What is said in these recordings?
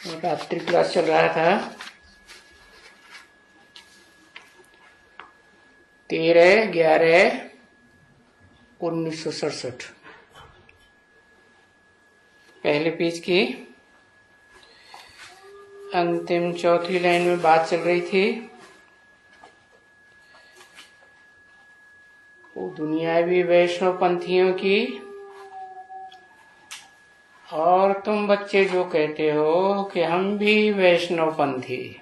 रात्रि क्लास चल रहा था। 13/11/1967 पहले पेज की अंतिम चौथी लाइन में बात चल रही थी। वो दुनियावी वैष्णव पंथियों की, और तुम बच्चे जो कहते हो कि हम भी वैष्णव पंथी,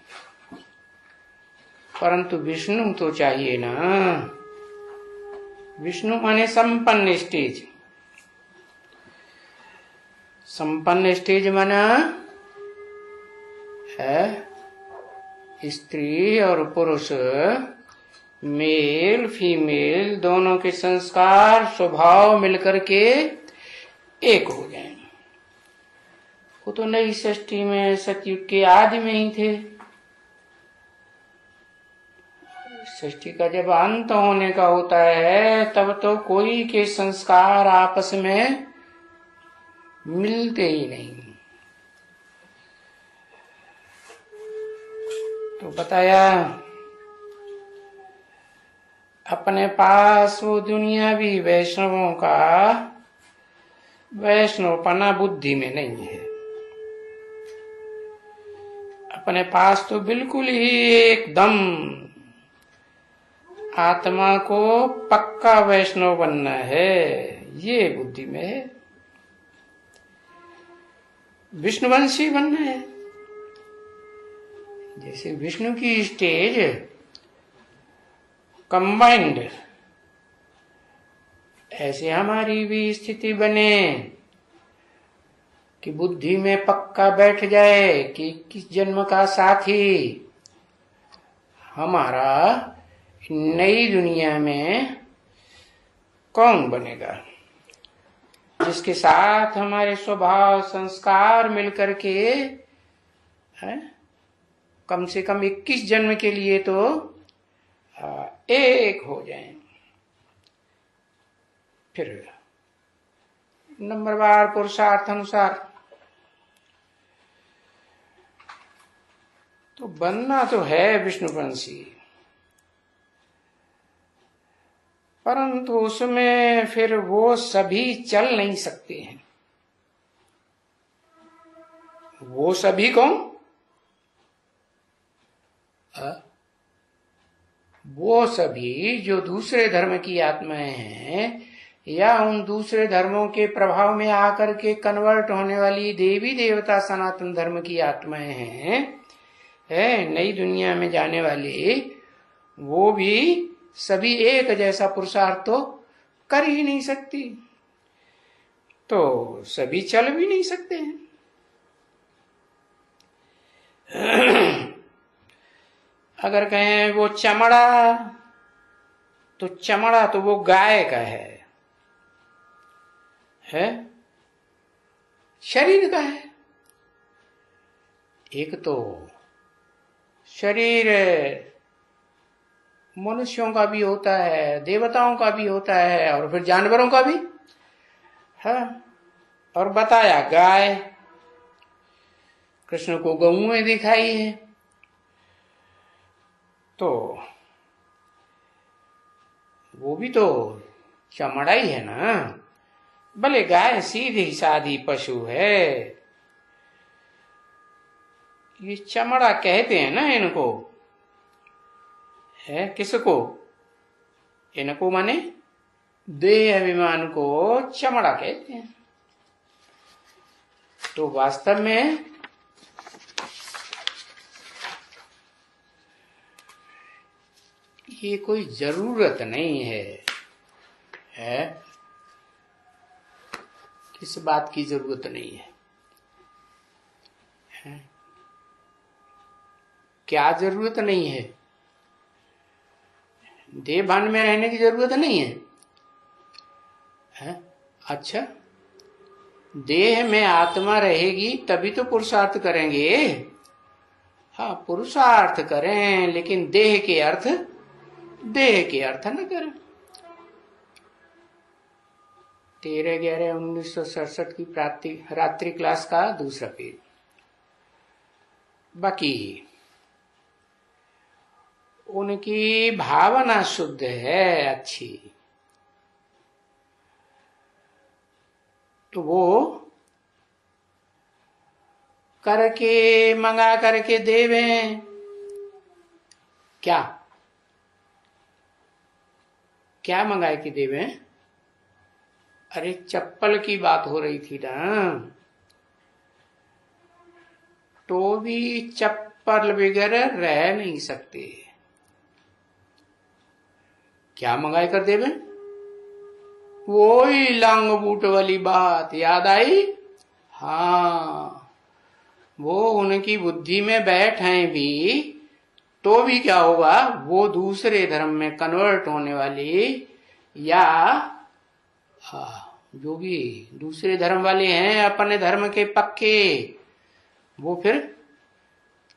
परंतु विष्णु तो चाहिए ना। विष्णु माने संपन्न स्टेज। संपन्न स्टेज माना है स्त्री और पुरुष, मेल फीमेल दोनों के संस्कार स्वभाव मिलकर के एक हो जाएं। वो तो नई सृष्टि में सतयुग के आदि में ही थे। सृष्टि का जब अंत होने का होता है तब तो कोई के संस्कार आपस में मिलते ही नहीं। तो बताया अपने पास वो दुनियावी वैष्णवों का वैष्णवपना बुद्धि में नहीं है। अपने पास तो बिल्कुल ही एकदम आत्मा को पक्का वैष्णव बनना है, ये बुद्धि में है। विष्णुवंशी बनना है। जैसे विष्णु की स्टेज कंबाइंड, ऐसे हमारी भी स्थिति बने कि बुद्धि में पक्का बैठ जाए कि किस जन्म का साथी हमारा नई दुनिया में कौन बनेगा, जिसके साथ हमारे स्वभाव संस्कार मिलकर के कम से कम 21 जन्म के लिए तो एक हो जाएं। फिर नंबरवार पुरुषार्थ अनुसार तो बनना तो है विष्णुवंशी, परंतु उसमें फिर वो सभी चल नहीं सकते हैं। वो सभी कौन? वो सभी जो दूसरे धर्म की आत्माएं हैं या उन दूसरे धर्मों के प्रभाव में आकर के कन्वर्ट होने वाली देवी देवता सनातन धर्म की आत्माएं हैं, नई दुनिया में जाने वाली, वो भी सभी एक जैसा पुरुषार्थ तो कर ही नहीं सकती, तो सभी चल भी नहीं सकते हैं। अगर कहें वो चमड़ा, तो चमड़ा तो वो गाय का है शरीर का है। एक तो शरीर मनुष्यों का भी होता है, देवताओं का भी होता है, और फिर जानवरों का भी है। और बताया गाय, कृष्ण को गऊएं दिखाई है, तो वो भी तो चमड़ा ही है ना। भले गाय सीधी सादी पशु है, ये चमड़ा कहते हैं ना इनको, है किसको? इनको माने देह अभिमान को चमड़ा कहते हैं। तो वास्तव में ये कोई जरूरत नहीं है, किस बात की जरूरत नहीं है, क्या जरूरत नहीं है? देह भान में रहने की जरूरत नहीं है, अच्छा देह में आत्मा रहेगी तभी तो पुरुषार्थ करेंगे। हाँ पुरुषार्थ करें, लेकिन देह के अर्थ न करें। 13/11/1967 की रात्रि क्लास का दूसरा पेज। बाकी उनकी भावना शुद्ध है, अच्छी, तो वो करके मंगा करके देवे। क्या क्या मंगाए कि देवे? अरे चप्पल की बात हो रही थी ना, तो भी चप्पल वगैरह रह नहीं सकते। क्या मंगाए कर देवे? वो ही लांग बूट वाली बात याद आई। हाँ, वो उनकी बुद्धि में बैठ हैं भी, तो भी क्या होगा, वो दूसरे धर्म में कन्वर्ट होने वाली या जो भी दूसरे धर्म वाले हैं अपने धर्म के पक्के, वो फिर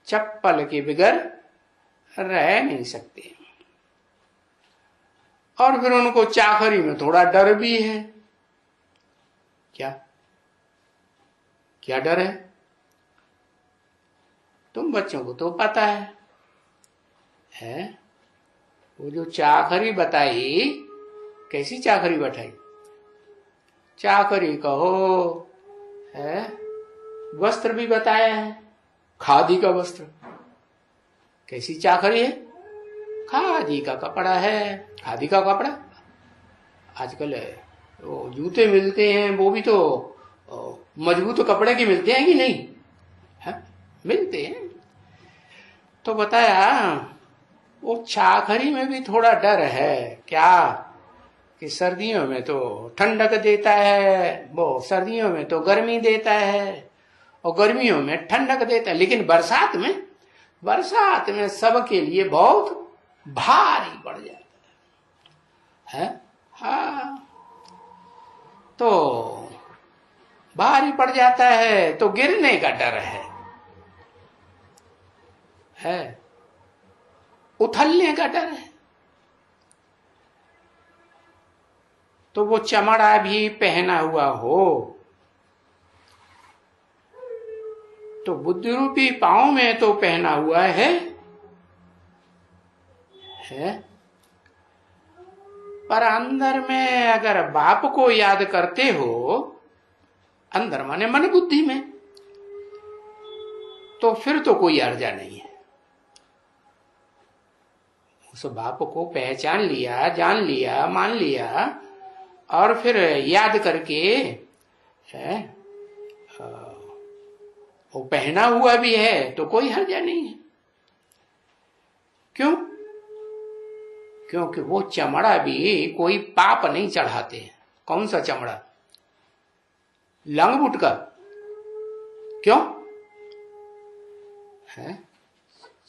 चप्पल के बगैर रह नहीं सकते। और फिर उनको चाकरी में थोड़ा डर भी है। क्या क्या डर है? तुम बच्चों को तो पता है? वो जो चाकरी बताई, कैसी चाकरी बताई? चाकरी कहो है, वस्त्र भी बताया है, खादी का वस्त्र। कैसी चाकरी है? खादी का कपड़ा है। खादी का कपड़ा आजकल वो जूते मिलते हैं, वो भी तो मजबूत कपड़े के मिलते हैं कि नहीं है? मिलते हैं। तो बताया वो चाकरी में भी थोड़ा डर है। क्या कि सर्दियों में तो ठंडक देता है, वो सर्दियों में तो गर्मी देता है, और गर्मियों में ठंडक देता है, लेकिन बरसात में सबके लिए बहुत भारी पड़ जाता है। हाँ, तो भारी पड़ जाता है तो गिरने का डर है, उथलने का डर है। तो वो चमड़ा भी पहना हुआ हो तो बुद्धि रूपी पांव में तो पहना हुआ है, पर अंदर में अगर बाप को याद करते हो, अंदर माने मन बुद्धि में, तो फिर तो कोई अर्जा नहीं है। उस बाप को पहचान लिया, जान लिया, मान लिया, और फिर याद करके वो पहना हुआ भी है तो कोई हर्जा नहीं है। क्यों? क्योंकि वो चमड़ा भी कोई पाप नहीं चढ़ाते हैं। कौन सा चमड़ा? लंगबुट का। क्यों है?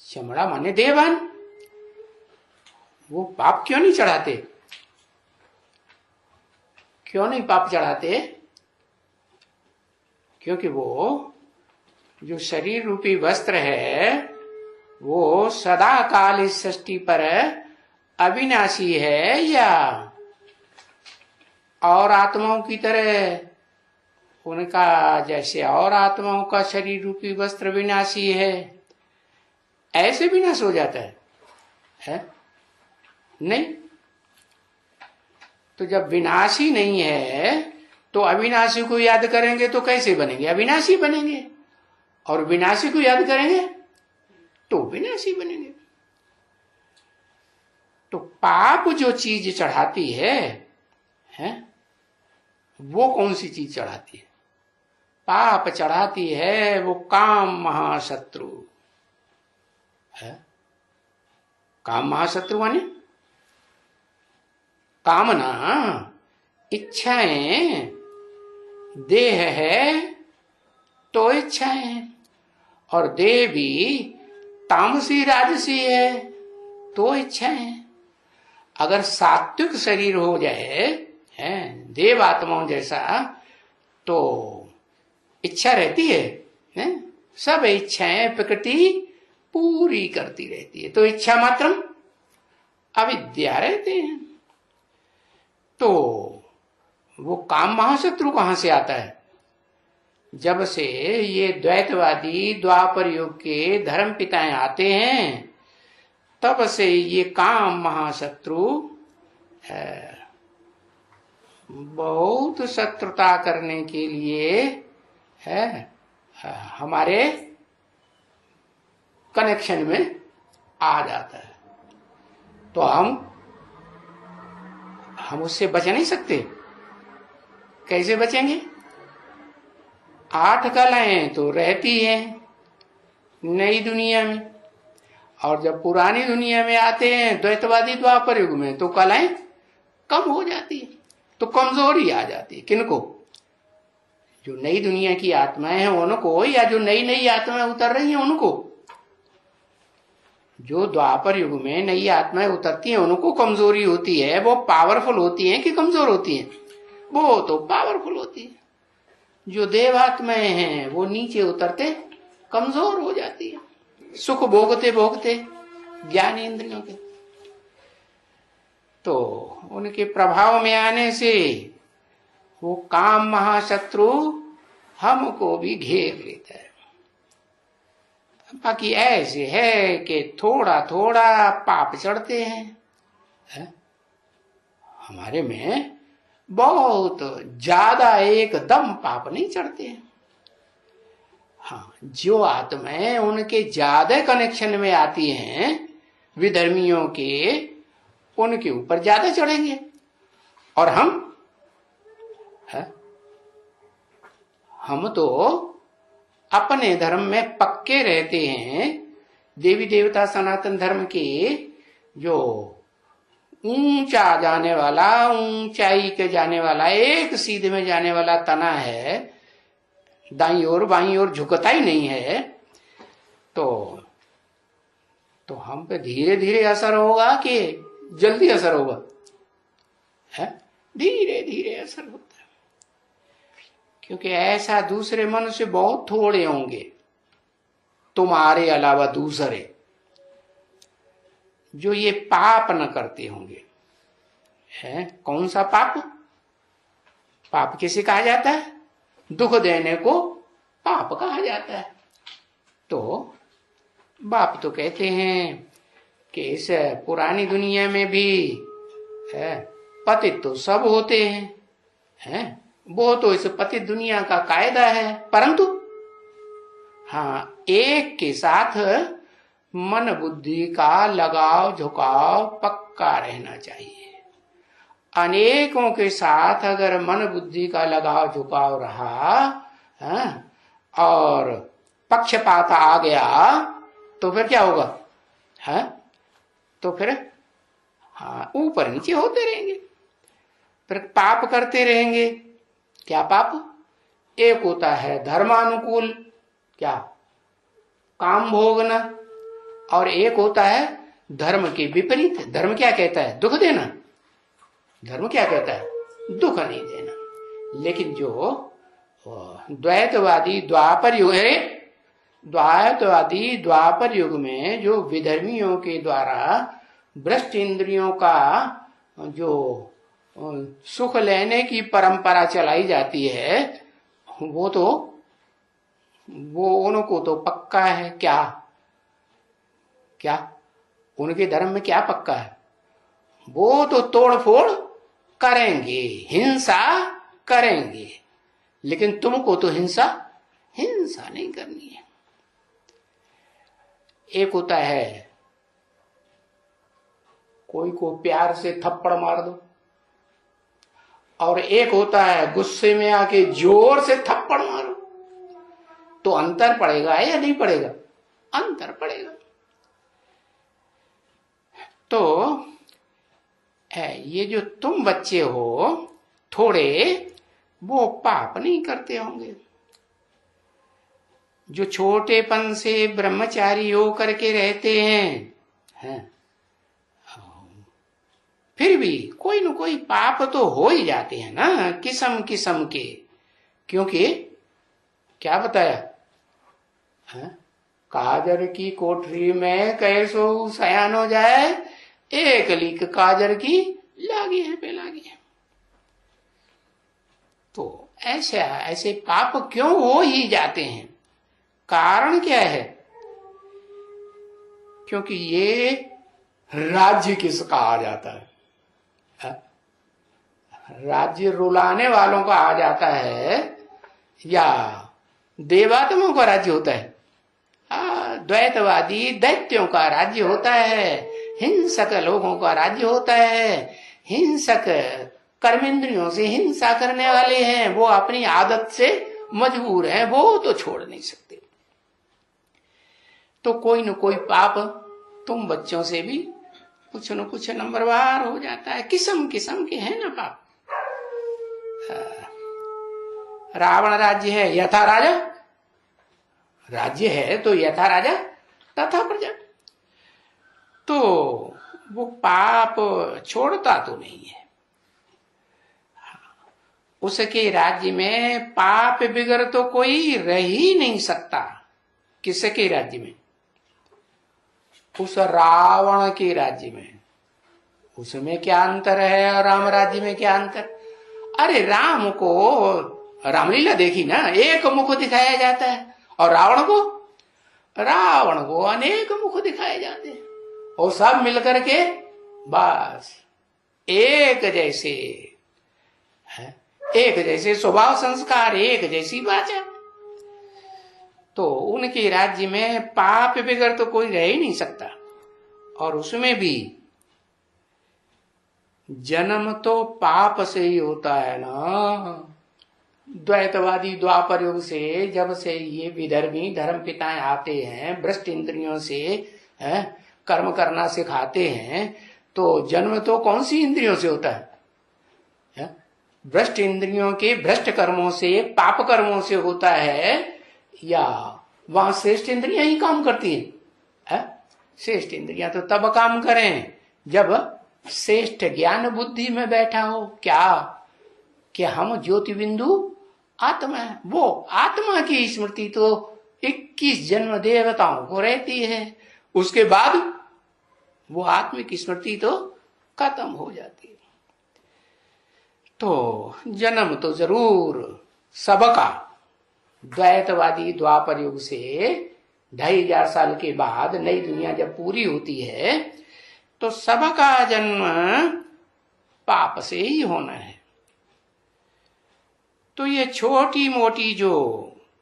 चमड़ा माने देवन, वो पाप क्यों नहीं चढ़ाते? क्यों नहीं पाप चढ़ाते? क्योंकि वो जो शरीर रूपी वस्त्र है वो सदा काल इस सृष्टि पर अविनाशी है, या और आत्माओं की तरह उनका जैसे और आत्माओं का शरीर रूपी वस्त्र विनाशी है, ऐसे विनाश हो जाता है? नहीं। तो जब विनाशी नहीं है तो अविनाशी को याद करेंगे तो कैसे बनेंगे? अविनाशी बनेंगे। और विनाशी को याद करेंगे तो विनाशी बनेंगे। तो पाप जो चीज चढ़ाती है वो कौन सी चीज चढ़ाती है? पाप चढ़ाती है वो काम महाशत्रु है। काम महाशत्रु माने कामना, इच्छाएं, देह है तो इच्छाएं, और देह भी तामसी राजसी है तो इच्छाएं। अगर सात्विक शरीर हो जाए देव आत्माओं जैसा तो इच्छा रहती है, सब इच्छाएं प्रकृति पूरी करती रहती है, तो इच्छा मात्र अविद्या रहते हैं। तो वो काम महाशत्रु कहां से आता है? जब से ये द्वैतवादी द्वापर युग के धर्म पिताएं आते हैं, तब से ये काम महाशत्रु बहुत शत्रुता करने के लिए है हमारे कनेक्शन में आ जाता है। तो हम उससे बच नहीं सकते। कैसे बचेंगे? 8 कलाएं तो रहती हैं नई दुनिया में, और जब पुरानी दुनिया में आते हैं द्वैतवादी द्वापर युग में, तो कलाएं कम हो जाती है, तो कमजोरी आ जाती है। किनको? जो नई दुनिया की आत्माएं हैं उनको, या जो नई नई आत्माएं उतर रही हैं उनको? जो द्वापर युग में नई आत्माएं उतरती हैं उनको कमजोरी होती है। वो पावरफुल होती हैं कि कमजोर होती हैं? वो तो पावरफुल होती है। जो देवात्माएं हैं वो नीचे उतरते कमजोर हो जाती है, सुख भोगते भोगते ज्ञान इंद्रियों के। तो उनके प्रभाव में आने से वो काम महाशत्रु हमको भी घेर लेता है। बाकी ऐसे है कि थोड़ा थोड़ा पाप चढ़ते हैं, है? हमारे में बहुत ज्यादा एकदम पाप नहीं चढ़ते हैं। हाँ, जो आत्माएं उनके ज्यादा कनेक्शन में आती हैं विधर्मियों के, उनके ऊपर ज्यादा चढ़ेंगे। और हम तो अपने धर्म में पक्के रहते हैं। देवी देवता सनातन धर्म के जो ऊंचा जाने वाला, ऊंचाई के जाने वाला, एक सीधे में जाने वाला तना है, दाईं ओर बाईं ओर झुकता ही नहीं है, तो हम पे धीरे धीरे असर होगा कि जल्दी असर होगा? है, धीरे धीरे असर होता है। क्योंकि ऐसा दूसरे मनुष्य बहुत थोड़े होंगे तुम्हारे अलावा दूसरे जो ये पाप न करते होंगे। है कौन सा पाप? पाप किसे कहा जाता है? दुख देने को पाप कहा जाता है। तो बाप तो कहते हैं कि इस पुरानी दुनिया में भी पतित तो सब होते हैं, वो तो इस पतित दुनिया का कायदा है। परंतु हाँ, एक के साथ मन बुद्धि का लगाव झुकाव पक्का रहना चाहिए। अनेकों के साथ अगर मन बुद्धि का लगाव झुकाव रहा और पक्षपात आ गया तो फिर क्या होगा? तो फिर हाँ, ऊपर नीचे होते रहेंगे, फिर पाप करते रहेंगे। क्या पाप? एक होता है धर्मानुकूल, क्या काम भोगना, और एक होता है धर्म के विपरीत। धर्म क्या कहता है? दुख देना। धर्म क्या कहता है? दुख नहीं देना। लेकिन जो द्वैतवादी द्वापर युग है, द्वैतवादी द्वापर युग में जो विधर्मियों के द्वारा भ्रष्ट इंद्रियों का जो सुख लेने की परंपरा चलाई जाती है, वो उनको तो पक्का है। क्या उनके धर्म में क्या पक्का है? वो तो तोड़ फोड़ करेंगे, हिंसा करेंगे, लेकिन तुमको तो हिंसा नहीं करनी है। एक होता है कोई को प्यार से थप्पड़ मार दो, और एक होता है गुस्से में आके जोर से थप्पड़ मारो। तो अंतर पड़ेगा या नहीं पड़ेगा? अंतर पड़ेगा। तो ये जो तुम बच्चे हो थोड़े, वो पाप नहीं करते होंगे। जो छोटेपन से ब्रह्मचारी हो करके रहते हैं, फिर भी कोई न कोई पाप तो हो ही जाते हैं ना, किस्म किस्म के। क्योंकि क्या बताया? काजर की कोठरी में कैसो सयान हो जाए, एक लीक काजर की लागी है पे लागी है। तो ऐसा ऐसे पाप क्यों हो ही जाते हैं? कारण क्या है? क्योंकि ये राज्य किसका कहा जाता है? राज्य रुलाने वालों का आ जाता है या देवात्माओं का राज्य होता है? द्वैतवादी दैत्यों का राज्य होता है, हिंसक लोगों का राज्य होता है। हिंसक कर्मेंद्रियों से हिंसा करने वाले हैं, वो अपनी आदत से मजबूर हैं, वो तो छोड़ नहीं सकते। तो कोई न कोई पाप तुम बच्चों से भी कुछ न कुछ नंबरवार हो जाता है। किस्म किस्म के हैं ना पाप। रावण राज्य है, यथा राजा, राज्य है तो यथा राजा तथा प्रजा। तो वो पाप छोड़ता तो नहीं है। उसके राज्य में पाप बिगड़ तो कोई रह ही नहीं सकता। किसके राज्य में? उस रावण के राज्य में। उसमें क्या अंतर है और राम राज्य में क्या अंतर? अरे राम को रामलीला देखी ना, एक मुख दिखाया जाता है, और रावण को अनेक मुख दिखाए जाते हैं, और सब मिलकर के बस एक जैसे है, एक जैसे स्वभाव संस्कार, एक जैसी वाचा। तो उनके राज्य में पाप बिगड़ तो कोई रह ही नहीं सकता। और उसमें भी जन्म तो पाप से ही होता है ना। द्वैतवादी द्वापर युग से जब से ये विधर्मी धर्म पिताएं आते हैं, भ्रष्ट इंद्रियों से कर्म करना सिखाते हैं, तो जन्म तो कौन सी इंद्रियों से होता है? भ्रष्ट इंद्रियों के भ्रष्ट कर्मों से, पाप कर्मों से होता है, या वहां श्रेष्ठ इंद्रियां ही काम करती हैं? श्रेष्ठ इंद्रियां तो तब काम करें जब श्रेष्ठ ज्ञान बुद्धि में बैठा हो। क्या कि हम ज्योति बिंदु आत्मा है। वो आत्मा की स्मृति तो 21 जन्म देवताओं को रहती है, उसके बाद वो आत्मिक स्मृति तो खत्म हो जाती है। तो जन्म तो जरूर सबका, द्वैतवादी द्वापर युग से 2500 साल के बाद नई दुनिया जब पूरी होती है, तो सबका जन्म पाप से ही होना है। तो ये छोटी मोटी जो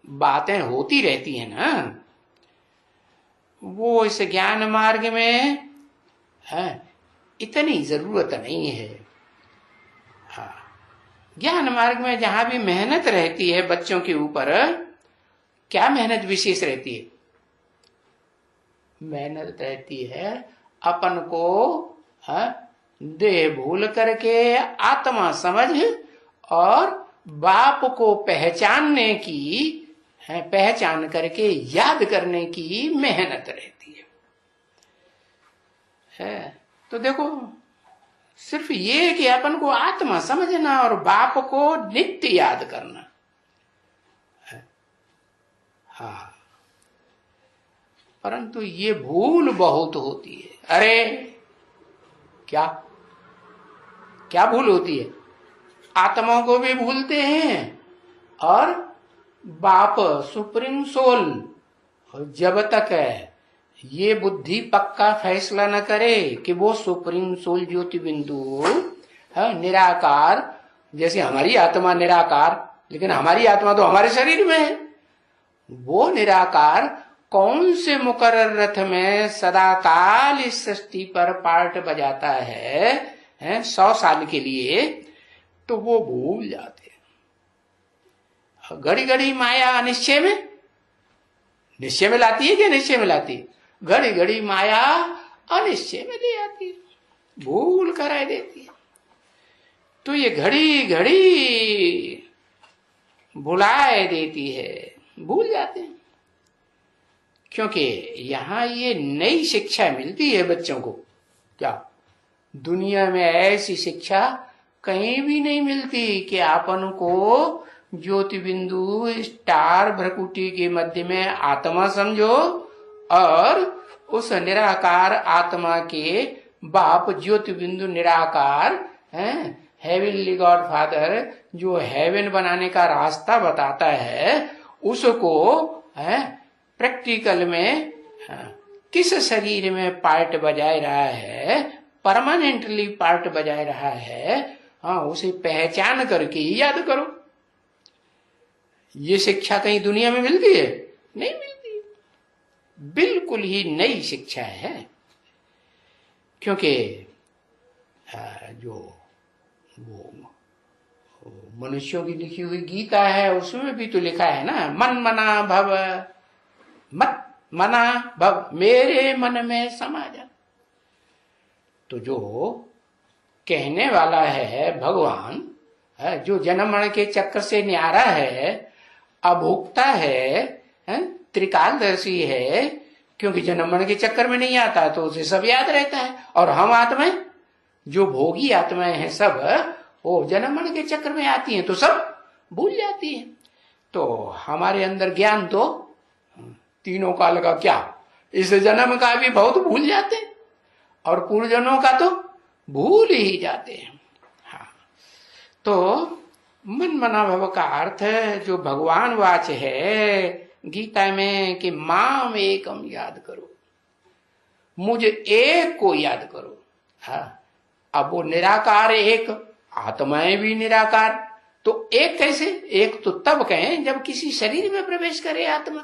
बातें होती रहती है ना, वो इस ज्ञान मार्ग में इतनी जरूरत नहीं है। हाँ, ज्ञान मार्ग में जहां भी मेहनत रहती है बच्चों के ऊपर, क्या मेहनत विशेष रहती है? मेहनत रहती है अपन को देह भूल करके आत्मा समझ और बाप को पहचानने की, पहचान करके याद करने की मेहनत रहती है। तो देखो, सिर्फ ये कि अपन को आत्मा समझना और बाप को नित्य याद करना। हाँ, परंतु ये भूल बहुत होती है। अरे क्या क्या भूल होती है? आत्माओं को भी भूलते हैं और बाप सुप्रीम सोल, और जब तक ये बुद्धि पक्का फैसला न करे कि वो सुप्रीम सोल ज्योति बिंदु निराकार, जैसे हमारी आत्मा निराकार, लेकिन हमारी आत्मा तो हमारे शरीर में है, वो निराकार कौन से मुकर्रर रथ में सदा काल इस सृष्टि पर पार्ट बजाता है 100 साल के लिए, तो वो भूल जाते हैं। घड़ी घड़ी माया निश्चय में लाती है, क्या निश्चय में लाती है? घड़ी घड़ी माया अनिश्चय में ले आती है, भूल कराए देती है। तो ये घड़ी घड़ी भुलाए देती है, भूल जाते हैं। क्योंकि यहां ये नई शिक्षा मिलती है बच्चों को। क्या दुनिया में ऐसी शिक्षा कहीं भी नहीं मिलती कि आपन को ज्योति बिंदु स्टार भ्रकुटी के मध्य में आत्मा समझो और उस निराकार आत्मा के बाप ज्योति बिंदु निराकार हेवनली गॉड फादर जो हेवन बनाने का रास्ता बताता है, उसको प्रैक्टिकल में किस शरीर में पार्ट बजाए रहा है, परमानेंटली पार्ट बजाए रहा है, उसे पहचान करके ही याद करो। ये शिक्षा कहीं दुनिया में मिलती है? नहीं मिलती। बिल्कुल ही नई शिक्षा है, क्योंकि जो वो मनुष्यों की लिखी हुई गीता है उसमें भी तो लिखा है ना, मन मना भव, मत मना भव, मेरे मन में समा जा। तो जो कहने वाला है भगवान, जो जन्म मरण के चक्र से न्यारा है, अभोक्ता है, त्रिकालदर्शी है, क्योंकि जन्म मरण के चक्कर में नहीं आता तो उसे सब याद रहता है। और हम आत्माएं, जो भोगी आत्माएं हैं, सब वो जन्म मरण के चक्कर में आती हैं तो सब भूल जाती हैं। तो हमारे अंदर ज्ञान तो तीनों काल का क्या, इस जन्म का भी बहुत भूल जाते हैं और पूर्व जन्मों का तो भूल ही जाते हैं। हाँ, तो मन मना भव का अर्थ जो भगवान वाच है गीता में कि माम एकम याद करो, मुझे एक को याद करो। हाँ, अब वो निराकार एक, आत्माएं भी निराकार, तो एक कैसे? एक तो तब कहें जब किसी शरीर में प्रवेश करे आत्मा।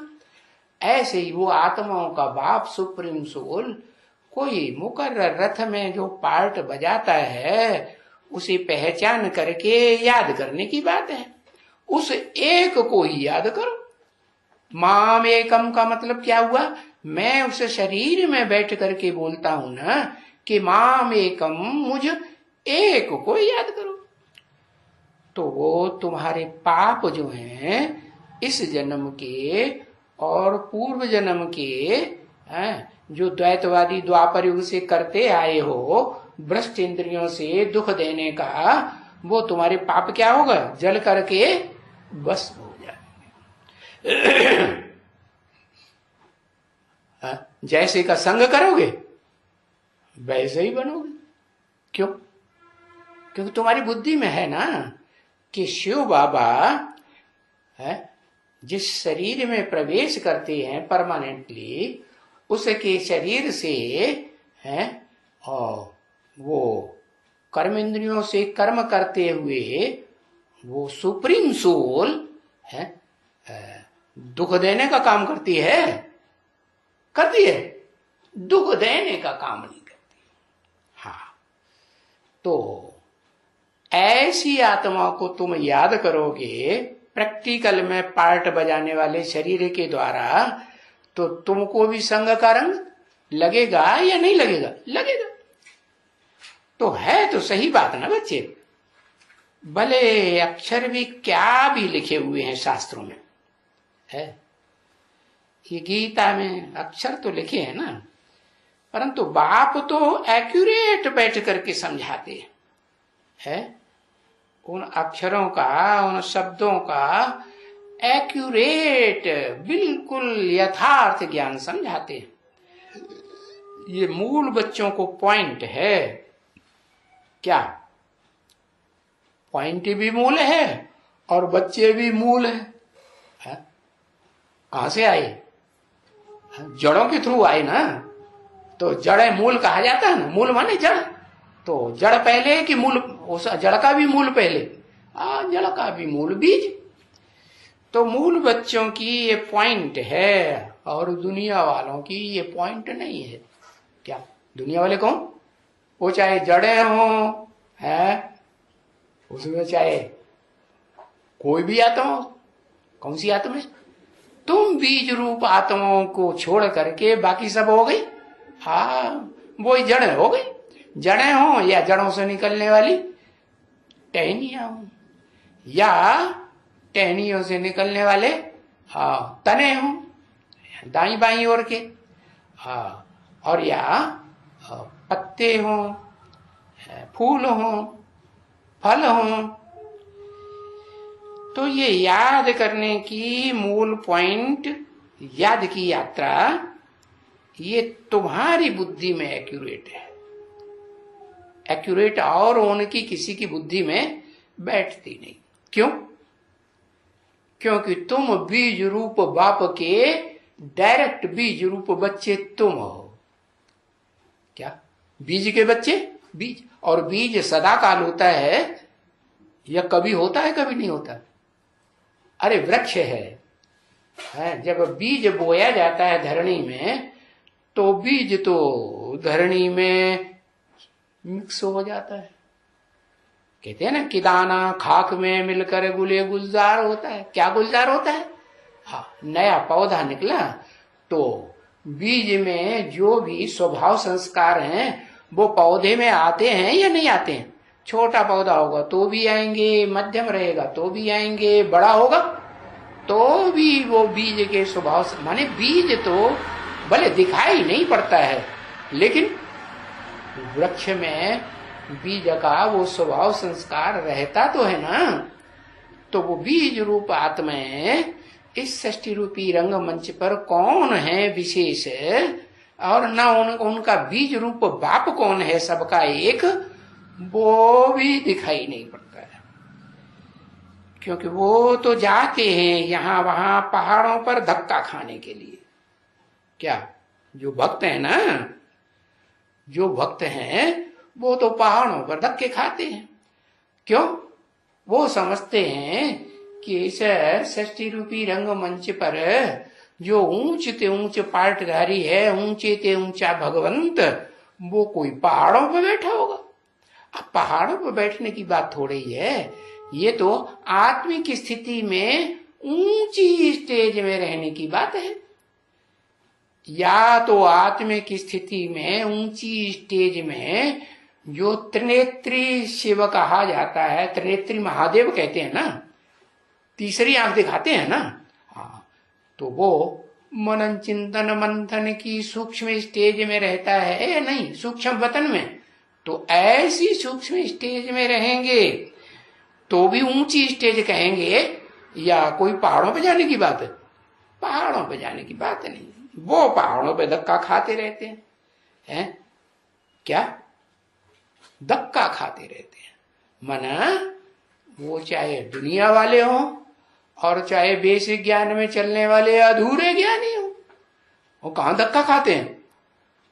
ऐसे ही वो आत्माओं का बाप सुप्रीम सोल कोई मुकर्रर रथ में जो पार्ट बजाता है उसे पहचान करके याद करने की बात है। उस एक को ही याद करो। माम एकम का मतलब क्या हुआ? मैं उस शरीर में बैठ करके बोलता हूं ना कि माम एकम, मुझ एक को याद करो। तो वो तुम्हारे पाप जो हैं इस जन्म के और पूर्व जन्म के, जो द्वैतवादी द्वापर युग से करते आए हो, भ्रष्ट इंद्रियों से दुख देने का, वो तुम्हारे पाप क्या होगा? जल करके बस हो जाएंगे। जैसे का संग करोगे वैसे ही बनोगे। क्यों? क्योंकि तुम्हारी बुद्धि में है ना कि शिव बाबा जिस शरीर में प्रवेश करते हैं परमानेंटली, उसके शरीर से और वो कर्म इंद्रियों से कर्म करते हुए वो सुप्रीम सोल दुख देने का काम करती है, दुख देने का काम नहीं करती। हाँ, तो ऐसी आत्मा को तुम याद करोगे प्रैक्टिकल में पार्ट बजाने वाले शरीर के द्वारा, तो तुमको भी संग का रंग लगेगा या नहीं लगेगा? लगेगा। तो है तो सही बात ना बच्चे। भले अक्षर भी क्या भी लिखे हुए हैं शास्त्रों में, है ये गीता में अक्षर तो लिखे हैं ना, परंतु बाप तो एक्यूरेट बैठ करके समझाते हैं, उन अक्षरों का, उन शब्दों का एक्यूरेट बिल्कुल यथार्थ ज्ञान समझाते हैं। ये मूल बच्चों को पॉइंट है। क्या पॉइंट भी मूल है और बच्चे भी मूल है? कहां से आए? जड़ों के थ्रू आए ना। तो जड़ मूल कहा जाता है ना, मूल माने जड़। तो जड़ पहले कि मूल? उस जड़ का भी मूल पहले, जड़ का भी मूल बीज। तो मूल बच्चों की ये पॉइंट है और दुनिया वालों की ये पॉइंट नहीं है। क्या दुनिया वाले कौन? वो चाहे जड़े हों, है उसमें चाहे कोई भी आत्मा हो। कौन सी आत्मा है? तुम बीज रूप आत्माओं को छोड़ करके बाकी सब हो गई। हाँ, वो ही जड़ हो गई। जड़ें हो या जड़ों से निकलने वाली टहनियां हो, या टहनियों से निकलने वाले तने हो दाई बाई ओर के, और या पत्ते हो, फूल हो, फल हो। तो ये याद करने की मूल पॉइंट, याद की यात्रा, ये तुम्हारी बुद्धि में एक्यूरेट है। एक्यूरेट और उनकी किसी की बुद्धि में बैठती नहीं। क्यों? क्योंकि तुम बीज रूप बाप के डायरेक्ट बीज रूप बच्चे तुम हो। क्या? बीज के बच्चे? बीज, और बीज सदा काल होता है या कभी होता है कभी नहीं होता? अरे वृक्ष है, जब बीज बोया जाता है धरणी में तो बीज तो धरणी में मिक्स हो जाता है। कहते हैं ना कि दाना खाक में मिलकर गुले गुलजार होता है। क्या गुलजार होता है? हाँ, नया पौधा निकला तो बीज में जो भी स्वभाव संस्कार हैं वो पौधे में आते हैं या नहीं आते हैं? छोटा पौधा होगा तो भी आएंगे, मध्यम रहेगा तो भी आएंगे, बड़ा होगा तो भी वो बीज के स्वभाव से, माने बीज तो भले दिखाई नहीं पड़ता है लेकिन वृक्ष में बीज का वो स्वभाव संस्कार रहता तो है ना। तो वो बीज रूप आत्माएं इस सृष्टि रूपी रंगमंच पर कौन है विशेष, और ना उनका बीज रूप बाप कौन है सबका एक, वो भी दिखाई नहीं पड़ता है। क्योंकि वो तो जाते हैं यहां वहां पहाड़ों पर धक्का खाने के लिए। क्या? जो भक्त है ना, जो भक्त हैं वो तो पहाड़ों पर धक्के खाते हैं। क्यों? वो समझते हैं कि इस सृष्टि रूपी रंगमंच पर जो ऊंच ते ऊंच पाटधारी है, ऊंचे ते ऊंचा भगवंत, वो कोई पहाड़ों पर बैठा होगा। अब पहाड़ों पर बैठने की बात थोड़ी है, ये तो आत्मिक स्थिति में ऊंची स्टेज में रहने की बात है। या तो आत्मिक स्थिति में ऊंची स्टेज में जो त्रिनेत्री शिव कहा जाता है, त्रिनेत्री महादेव कहते हैं ना, तीसरी आंख दिखाते हैं ना, हाँ, तो वो मनन चिंतन मंथन की सूक्ष्म स्टेज में रहता है या नहीं, सूक्ष्म वतन में। तो ऐसी सूक्ष्म स्टेज में रहेंगे तो भी ऊंची स्टेज कहेंगे, या कोई पहाड़ों पे जाने की बात है? पहाड़ों पे जाने की बात नहीं, वो पहाड़ों पे धक्का खाते रहते हैं। क्या? धक्का खाते रहते हैं। मना वो चाहे दुनिया वाले हों और चाहे बेसिक ज्ञान में चलने वाले अधूरे ज्ञानी हो, वो कहां धक्का खाते हैं?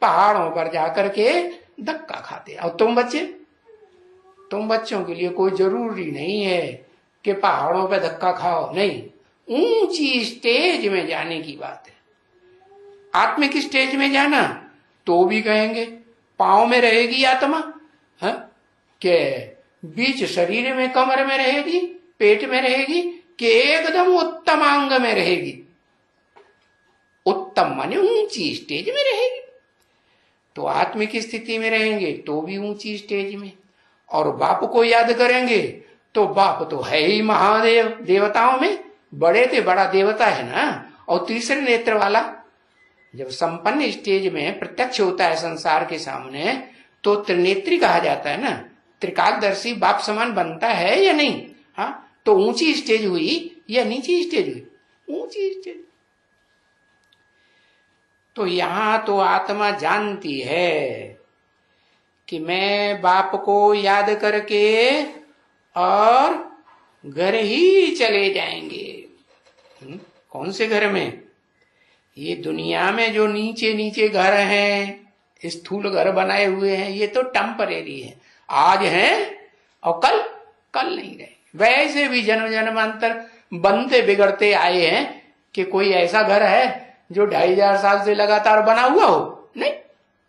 पहाड़ों पर जाकर के धक्का खाते हैं। और तुम बच्चों के लिए कोई जरूरी नहीं है कि पहाड़ों पर धक्का खाओ, नहीं, ऊंची स्टेज में जाने की बात है। आत्मिक स्टेज में जाना तो भी कहेंगे पांव में रहेगी आत्मा, के बीच शरीर में, कमर में रहेगी, पेट में रहेगी, कि एकदम उत्तम अंग में रहेगी। उत्तम माने ऊंची स्टेज में रहेगी। तो आत्मिक स्थिति में रहेंगे तो भी ऊंची स्टेज में, और बाप को याद करेंगे तो बाप तो है ही महादेव, देवताओं में बड़े थे, बड़ा देवता है ना। और तीसरे नेत्र वाला जब संपन्न स्टेज में प्रत्यक्ष होता है संसार के सामने तो त्रिनेत्री कहा जाता है ना, त्रिकालदर्शी बाप समान बनता है या नहीं? हाँ, तो ऊंची स्टेज हुई या नीची स्टेज हुई? ऊंची स्टेज। तो यहां तो आत्मा जानती है कि मैं बाप को याद करके और घर ही चले जाएंगे। कौन से घर में? ये दुनिया में जो नीचे नीचे घर हैं, स्थूल घर बनाए हुए हैं, ये तो टेम्परेरी है, आज हैं और कल नहीं रहे। वैसे भी जन्म जन्मांतर बनते बिगड़ते आए हैं कि कोई ऐसा घर है जो 2500 साल से लगातार बना हुआ हो? नहीं।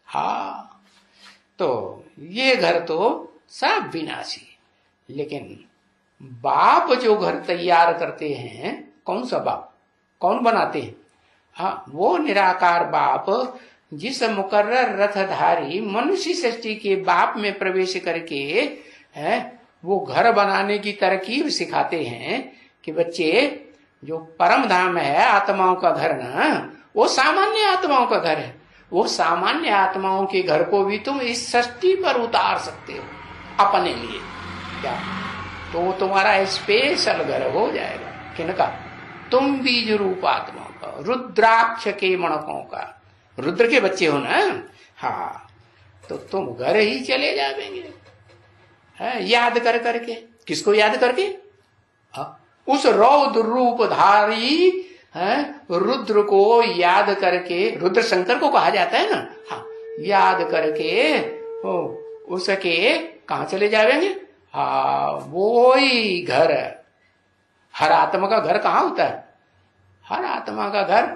हाँ, तो ये घर तो सब विनाशी। लेकिन बाप जो घर तैयार करते हैं, कौन सा बाप, कौन बनाते हैं? हाँ, वो निराकार बाप जिस मुकर्रर रथधारी मनुष्य सृष्टि के बाप में प्रवेश करके है वो घर बनाने की तरकीब सिखाते हैं कि बच्चे जो परम धाम है आत्माओं का घर ना, वो सामान्य आत्माओं का घर है। वो सामान्य आत्माओं के घर को भी तुम इस सृष्टि पर उतार सकते हो अपने लिए। क्या? तो तुम्हारा स्पेशल घर हो जाएगा। किनका? तुम बीज रूप आत्माओं का, रुद्राक्ष के मणकों का। रुद्र के बच्चे हो ना। हाँ, तो तुम घर ही चले जाएंगे, याद कर करके। किसको याद करके? उस रौद्र रूपधारी रुद्र को याद करके, रुद्र शंकर को कहा जाता है ना, हाँ, याद करके उसके कहा चले जाएंगे? हाँ, वो ही घर। हर आत्मा का घर कहाँ होता है? हर आत्मा का घर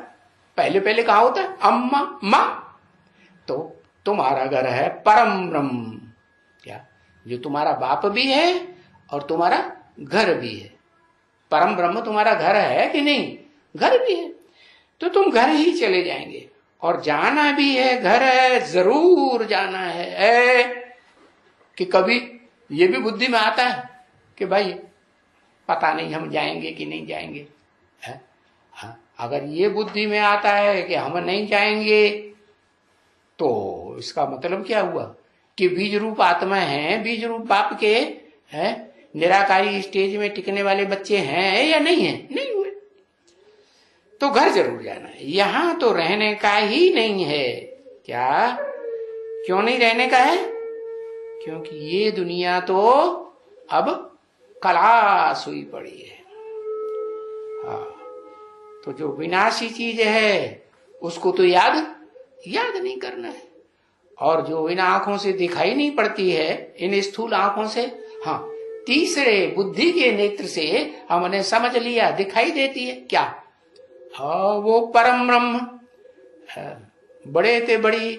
पहले पहले कहाँ होता है? अम्मा, माँ। तो तुम्हारा घर है परम ब्रह्म, क्या जो तुम्हारा बाप भी है और तुम्हारा घर भी है। परम ब्रह्म तुम्हारा घर है कि नहीं? घर भी है। तो तुम घर ही चले जाएंगे, और जाना भी है, घर है, जरूर जाना है। कि कभी ये भी बुद्धि में आता है कि भाई पता नहीं हम जाएंगे कि नहीं जाएंगे, है? हाँ, अगर ये बुद्धि में आता है कि हम नहीं जाएंगे, तो इसका मतलब क्या हुआ? कि बीज रूप आत्मा है, बीज रूप बाप के है, निराकारी स्टेज में टिकने वाले बच्चे हैं या नहीं है? नहीं हुए। तो घर जरूर जाना है। यहां तो रहने का ही नहीं है। क्या? क्यों नहीं रहने का है? क्योंकि ये दुनिया तो अब कलास हुई पड़ी है। हाँ, तो जो विनाशी चीज है उसको तो याद नहीं करना है। और जो इन आंखों से दिखाई नहीं पड़ती है, इन स्थूल आंखों से, हाँ, तीसरे बुद्धि के नेत्र से हमने समझ लिया, दिखाई देती है क्या? हाँ, वो परम ब्रह्म, बड़े ते बड़ी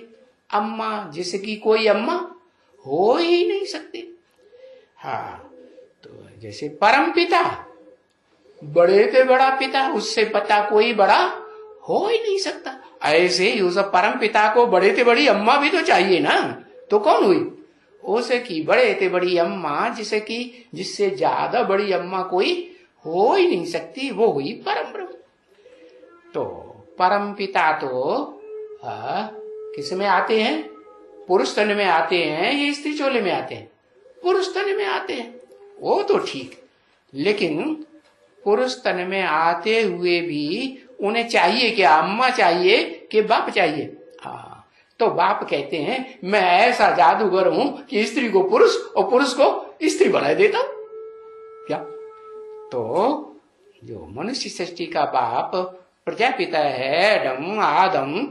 अम्मा, जिसकी कोई अम्मा हो ही नहीं सकती। हाँ, तो जैसे परम पिता, बड़े पे बड़ा पिता, उससे पता कोई बड़ा हो ही नहीं सकता। ऐसे ही उस परम पिता को बड़े से बड़ी अम्मा भी तो चाहिए ना। तो कौन हुई? उसे की बड़े से बड़ी अम्मा, जिससे ज्यादा बड़ी अम्मा कोई हो ही नहीं सकती, वो हुई परम ब्रह्म। तो परम पिता तो किस में आते हैं? पुरुष तन में आते हैं या स्त्री चोले में आते हैं? पुरुष तन में आते हैं। वो तो ठीक, लेकिन पुरुष तन में आते हुए भी उन्हें चाहिए क्या? अम्मा चाहिए कि बाप चाहिए? हाँ, तो बाप कहते हैं मैं ऐसा जादूगर हूं कि स्त्री को पुरुष और पुरुष को स्त्री बना देता हूं। क्या? तो जो मनुष्य सृष्टि का बाप प्रजापिता है, एडम, आदम,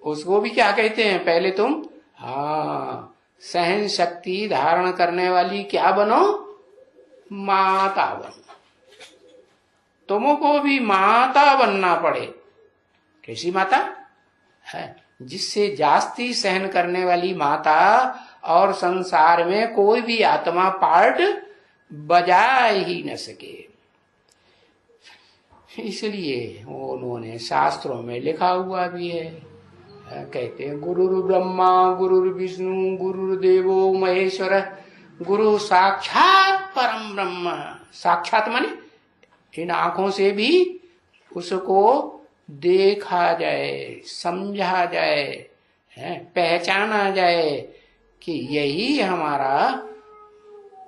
उसको भी क्या कहते हैं? पहले तुम सहन शक्ति धारण करने वाली क्या बनो? माता बनो। तुमको भी माता बनना पड़े। कैसी माता है? जिससे जास्ती सहन करने वाली माता, और संसार में कोई भी आत्मा पार्ट बजा ही न सके। इसलिए उन्होंने शास्त्रों में लिखा हुआ भी है, कहते हैं गुरुर् ब्रह्मा गुरुर् विष्णु गुरुर्देवो महेश्वर गुरु साक्षात परम ब्रह्म। साक्षात माने इन आंखों से भी उसको देखा जाए, समझा जाए, पहचाना जाए कि यही हमारा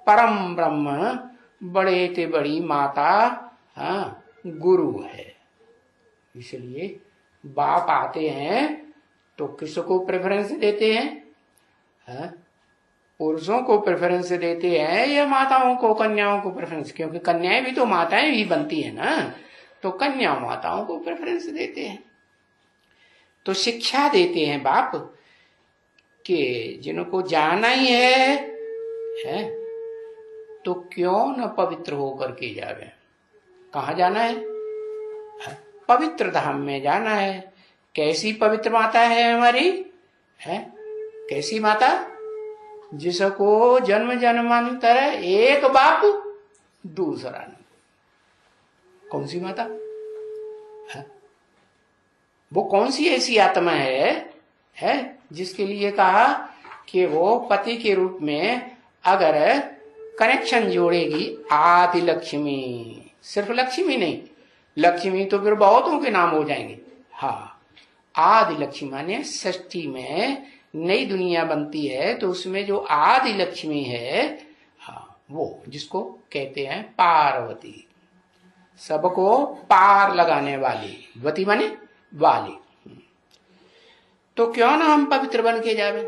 परम ब्रह्म, बड़े ते बड़ी माता, गुरु है। इसलिए बाप आते हैं तो किसको प्रेफरेंस देते हैं? पुरुषों को प्रेफरेंस देते हैं या माताओं को, कन्याओं को प्रेफरेंस? क्योंकि कन्याएं भी तो माताएं ही बनती है ना, तो कन्या माताओं को प्रेफरेंस देते हैं। तो शिक्षा देते हैं बाप कि जिनको जाना ही है तो क्यों न पवित्र होकर के जावे। कहाँ जाना है? पवित्र धाम में जाना है। कैसी पवित्र माता है हमारी? कैसी माता? जिसको जन्म जन्मांतर एक बाप दूसरा नहीं। कौन सी माता है? वो कौन सी ऐसी आत्मा है जिसके लिए कहा कि वो पति के रूप में अगर कनेक्शन जोड़ेगी आदि लक्ष्मी, सिर्फ लक्ष्मी नहीं, लक्ष्मी तो फिर बहुतों के नाम हो जाएंगे। हाँ, आदि लक्ष्मी माने षष्ठी में नई दुनिया बनती है तो उसमें जो आदि लक्ष्मी है, हाँ, वो जिसको कहते हैं पार्वती, सबको पार लगाने वाली, वती माने वाली। तो क्यों ना हम पवित्र बन के जावे?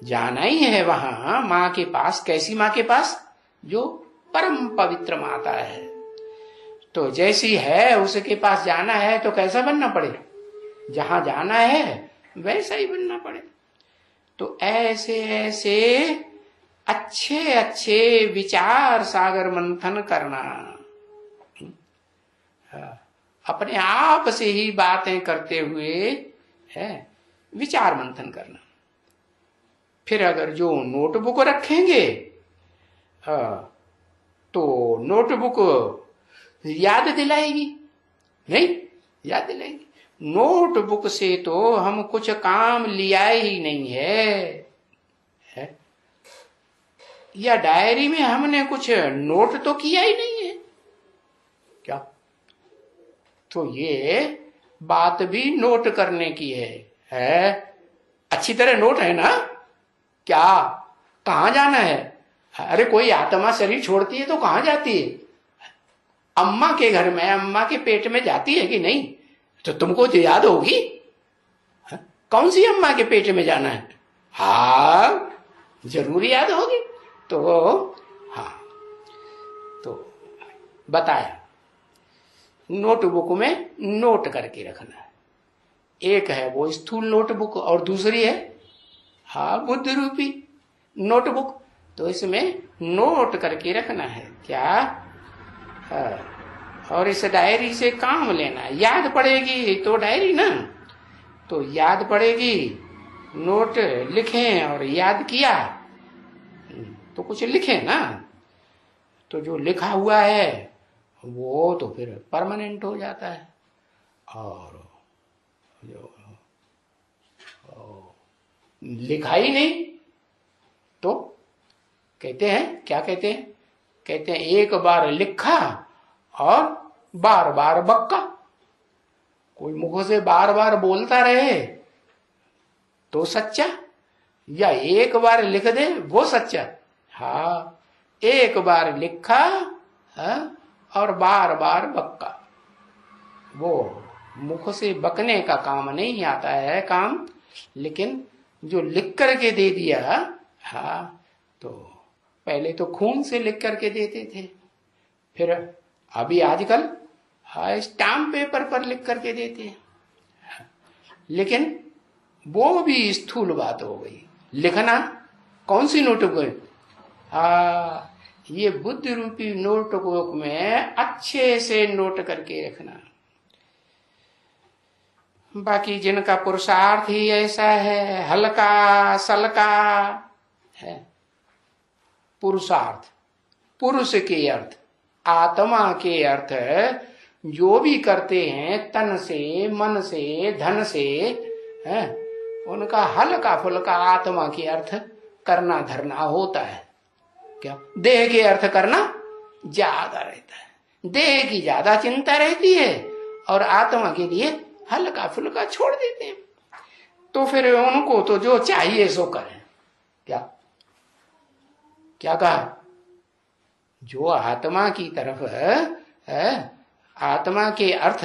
जाना ही है वहां माँ के पास। कैसी माँ के पास? जो परम पवित्र माता है। तो जैसी है उसके पास जाना है तो कैसा बनना पड़े? जहां जाना है वैसा ही बनना पड़े। तो ऐसे ऐसे अच्छे अच्छे विचार सागर मंथन करना, अपने आप से ही बातें करते हुए है विचार मंथन करना। फिर अगर जो नोटबुक रखेंगे तो नोटबुक याद दिलाएगी, नहीं याद दिलाएगी। नोटबुक से तो हम कुछ काम लिया ही नहीं है, या डायरी में हमने कुछ नोट तो किया ही नहीं है क्या? तो ये बात भी नोट करने की है? अच्छी तरह नोट है ना? क्या कहां जाना है? अरे कोई आत्मा शरीर छोड़ती है तो कहां जाती है? अम्मा के घर में, अम्मा के पेट में जाती है कि नहीं? तो तुमको तो याद होगी कौन सी अम्मा के पेट में जाना है। हाँ जरूर याद होगी। तो हाँ, तो बताया नोटबुक में नोट करके रखना है। एक है वो स्थूल नोटबुक और दूसरी है हाँ बुद्ध रूपी नोटबुक। तो इसमें नोट करके रखना है क्या? और इस डायरी से काम लेना है। याद पड़ेगी तो डायरी ना, तो याद पड़ेगी। नोट लिखें और याद किया तो कुछ लिखे ना, तो जो लिखा हुआ है वो तो फिर परमानेंट हो जाता है। और जो लिखा ही नहीं तो कहते हैं क्या कहते हैं? कहते हैं एक बार लिखा और बार बार बक्का। कोई मुख से बार बार बोलता रहे तो सच्चा, या एक बार लिख दे वो सच्चा? हाँ एक बार लिखा और बार बार बक्का, वो मुख से बकने का काम नहीं आता है काम। लेकिन जो लिख करके दे दिया, हाँ तो पहले तो खून से लिख करके देते थे, फिर अभी आजकल हाँ स्टाम्प पेपर पर लिख करके देते हैं। लेकिन वो भी स्थूल बात हो गई। लिखना कौन सी नोटबुक? हाँ ये बुद्ध रूपी नोटबुक में अच्छे से नोट करके रखना। बाकी जिनका पुरुषार्थ ही ऐसा है, हल्का सल्का है, पुरुषार्थ पुरुष के अर्थ आत्मा के अर्थ जो भी करते हैं तन से मन से धन से है, उनका हल्का फुल्का आत्मा के अर्थ करना धरना होता है। क्या देह के अर्थ करना ज्यादा रहता है, देह की ज्यादा चिंता रहती है और आत्मा के लिए हल्का फुल्का छोड़ देते हैं। तो फिर उनको तो जो चाहिए सो करें। क्या क्या कहा? जो आत्मा की तरफ है, आत्मा के अर्थ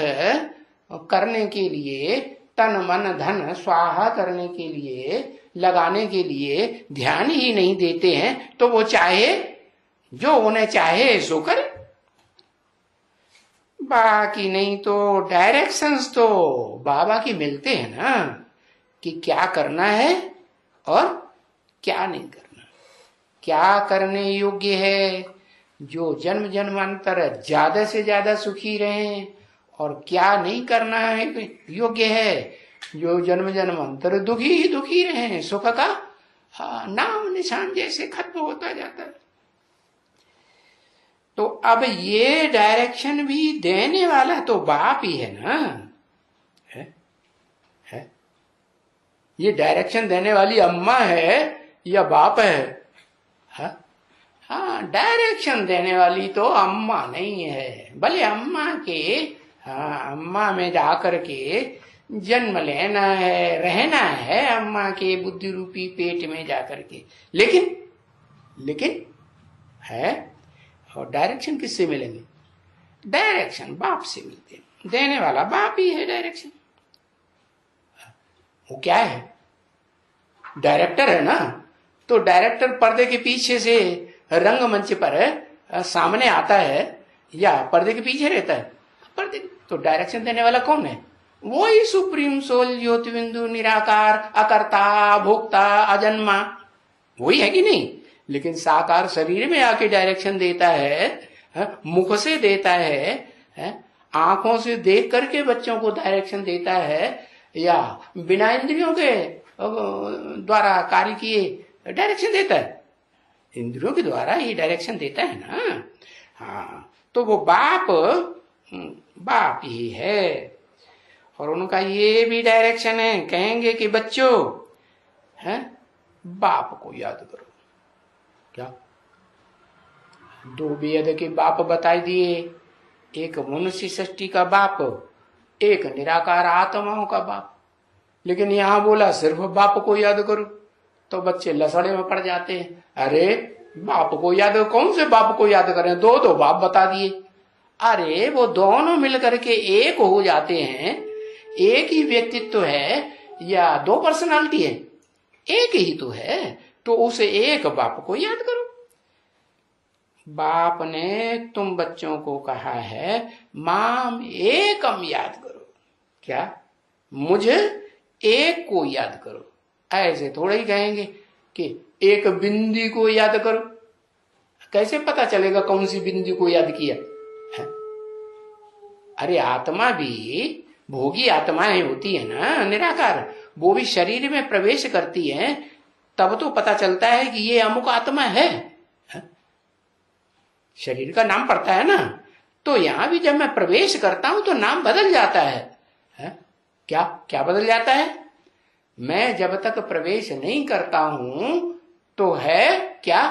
करने के लिए तन मन धन स्वाहा करने के लिए लगाने के लिए ध्यान ही नहीं देते हैं, तो वो चाहे जो उन्हें चाहे सो करे। बाकी नहीं तो डायरेक्शंस तो बाबा की मिलते हैं ना कि क्या करना है और क्या नहीं करना, क्या करने योग्य है, जो जन्म जन्मांतर ज्यादा से ज्यादा सुखी रहें, और क्या नहीं करना है योग्य है, जो जन्म जन्मांतर दुखी ही दुखी रहे, सुख का नाम निशान जैसे खत्म होता जाता है। तो अब ये डायरेक्शन भी देने वाला तो बाप ही है ना, है? ये डायरेक्शन देने वाली अम्मा है या बाप है? हाँ डायरेक्शन देने वाली तो अम्मा नहीं है, भले अम्मा के अम्मा में जाकर के जन्म लेना है, रहना है अम्मा के बुद्धि रूपी पेट में जाकर के, लेकिन है। और डायरेक्शन किससे मिलेंगे? डायरेक्शन बाप से मिलते हैं, देने वाला बाप ही है। डायरेक्शन वो क्या है? डायरेक्टर है ना, तो डायरेक्टर पर्दे के पीछे से रंगमंच पर सामने आता है या पर्दे के पीछे रहता है? पर्दे। तो डायरेक्शन देने वाला कौन है? वही सुप्रीम सोल, ज्योति बिंदु, निराकार, अकर्ता, भोक्ता, अजन्मा, वही है कि नहीं? लेकिन साकार शरीर में आके डायरेक्शन देता है, मुख से देता है, आंखों से देख करके बच्चों को डायरेक्शन देता है, या बिना इंद्रियों के द्वारा कार्य किए डायरेक्शन देता है? इंद्रियों के द्वारा ही डायरेक्शन देता है ना। हाँ, तो वो बाप ही है। और उनका ये भी डायरेक्शन है, कहेंगे कि बच्चों है बाप को याद करो। क्या? दो वेद के बाप बताई दिए, एक मनुष्य सृष्टि का बाप, एक निराकार आत्माओं का बाप। लेकिन यहां बोला सिर्फ बाप को याद करो, तो बच्चे लसड़े में पड़ जाते हैं। अरे बाप को याद, कौन से बाप को याद करें? दो बाप बता दिए। अरे वो दोनों मिलकर के एक हो जाते हैं। एक ही व्यक्तित्व है या दो पर्सनालिटी है? एक ही तो है। तो उस एक बाप को याद करो। बाप ने तुम बच्चों को कहा है माम एकम याद करो। क्या? मुझे एक को याद करो। ऐसे थोड़ा ही कहेंगे कि एक बिंदी को याद करो। कैसे पता चलेगा कौन सी बिंदी को याद किया है? अरे आत्मा भी भोगी आत्माएं होती है ना, निराकार, वो भी शरीर में प्रवेश करती है, तब तो पता चलता है कि ये अमुक आत्मा है। शरीर का नाम पड़ता है ना। तो यहां भी जब मैं प्रवेश करता हूं तो नाम बदल जाता है? क्या बदल जाता है? मैं जब तक प्रवेश नहीं करता हूं तो है क्या?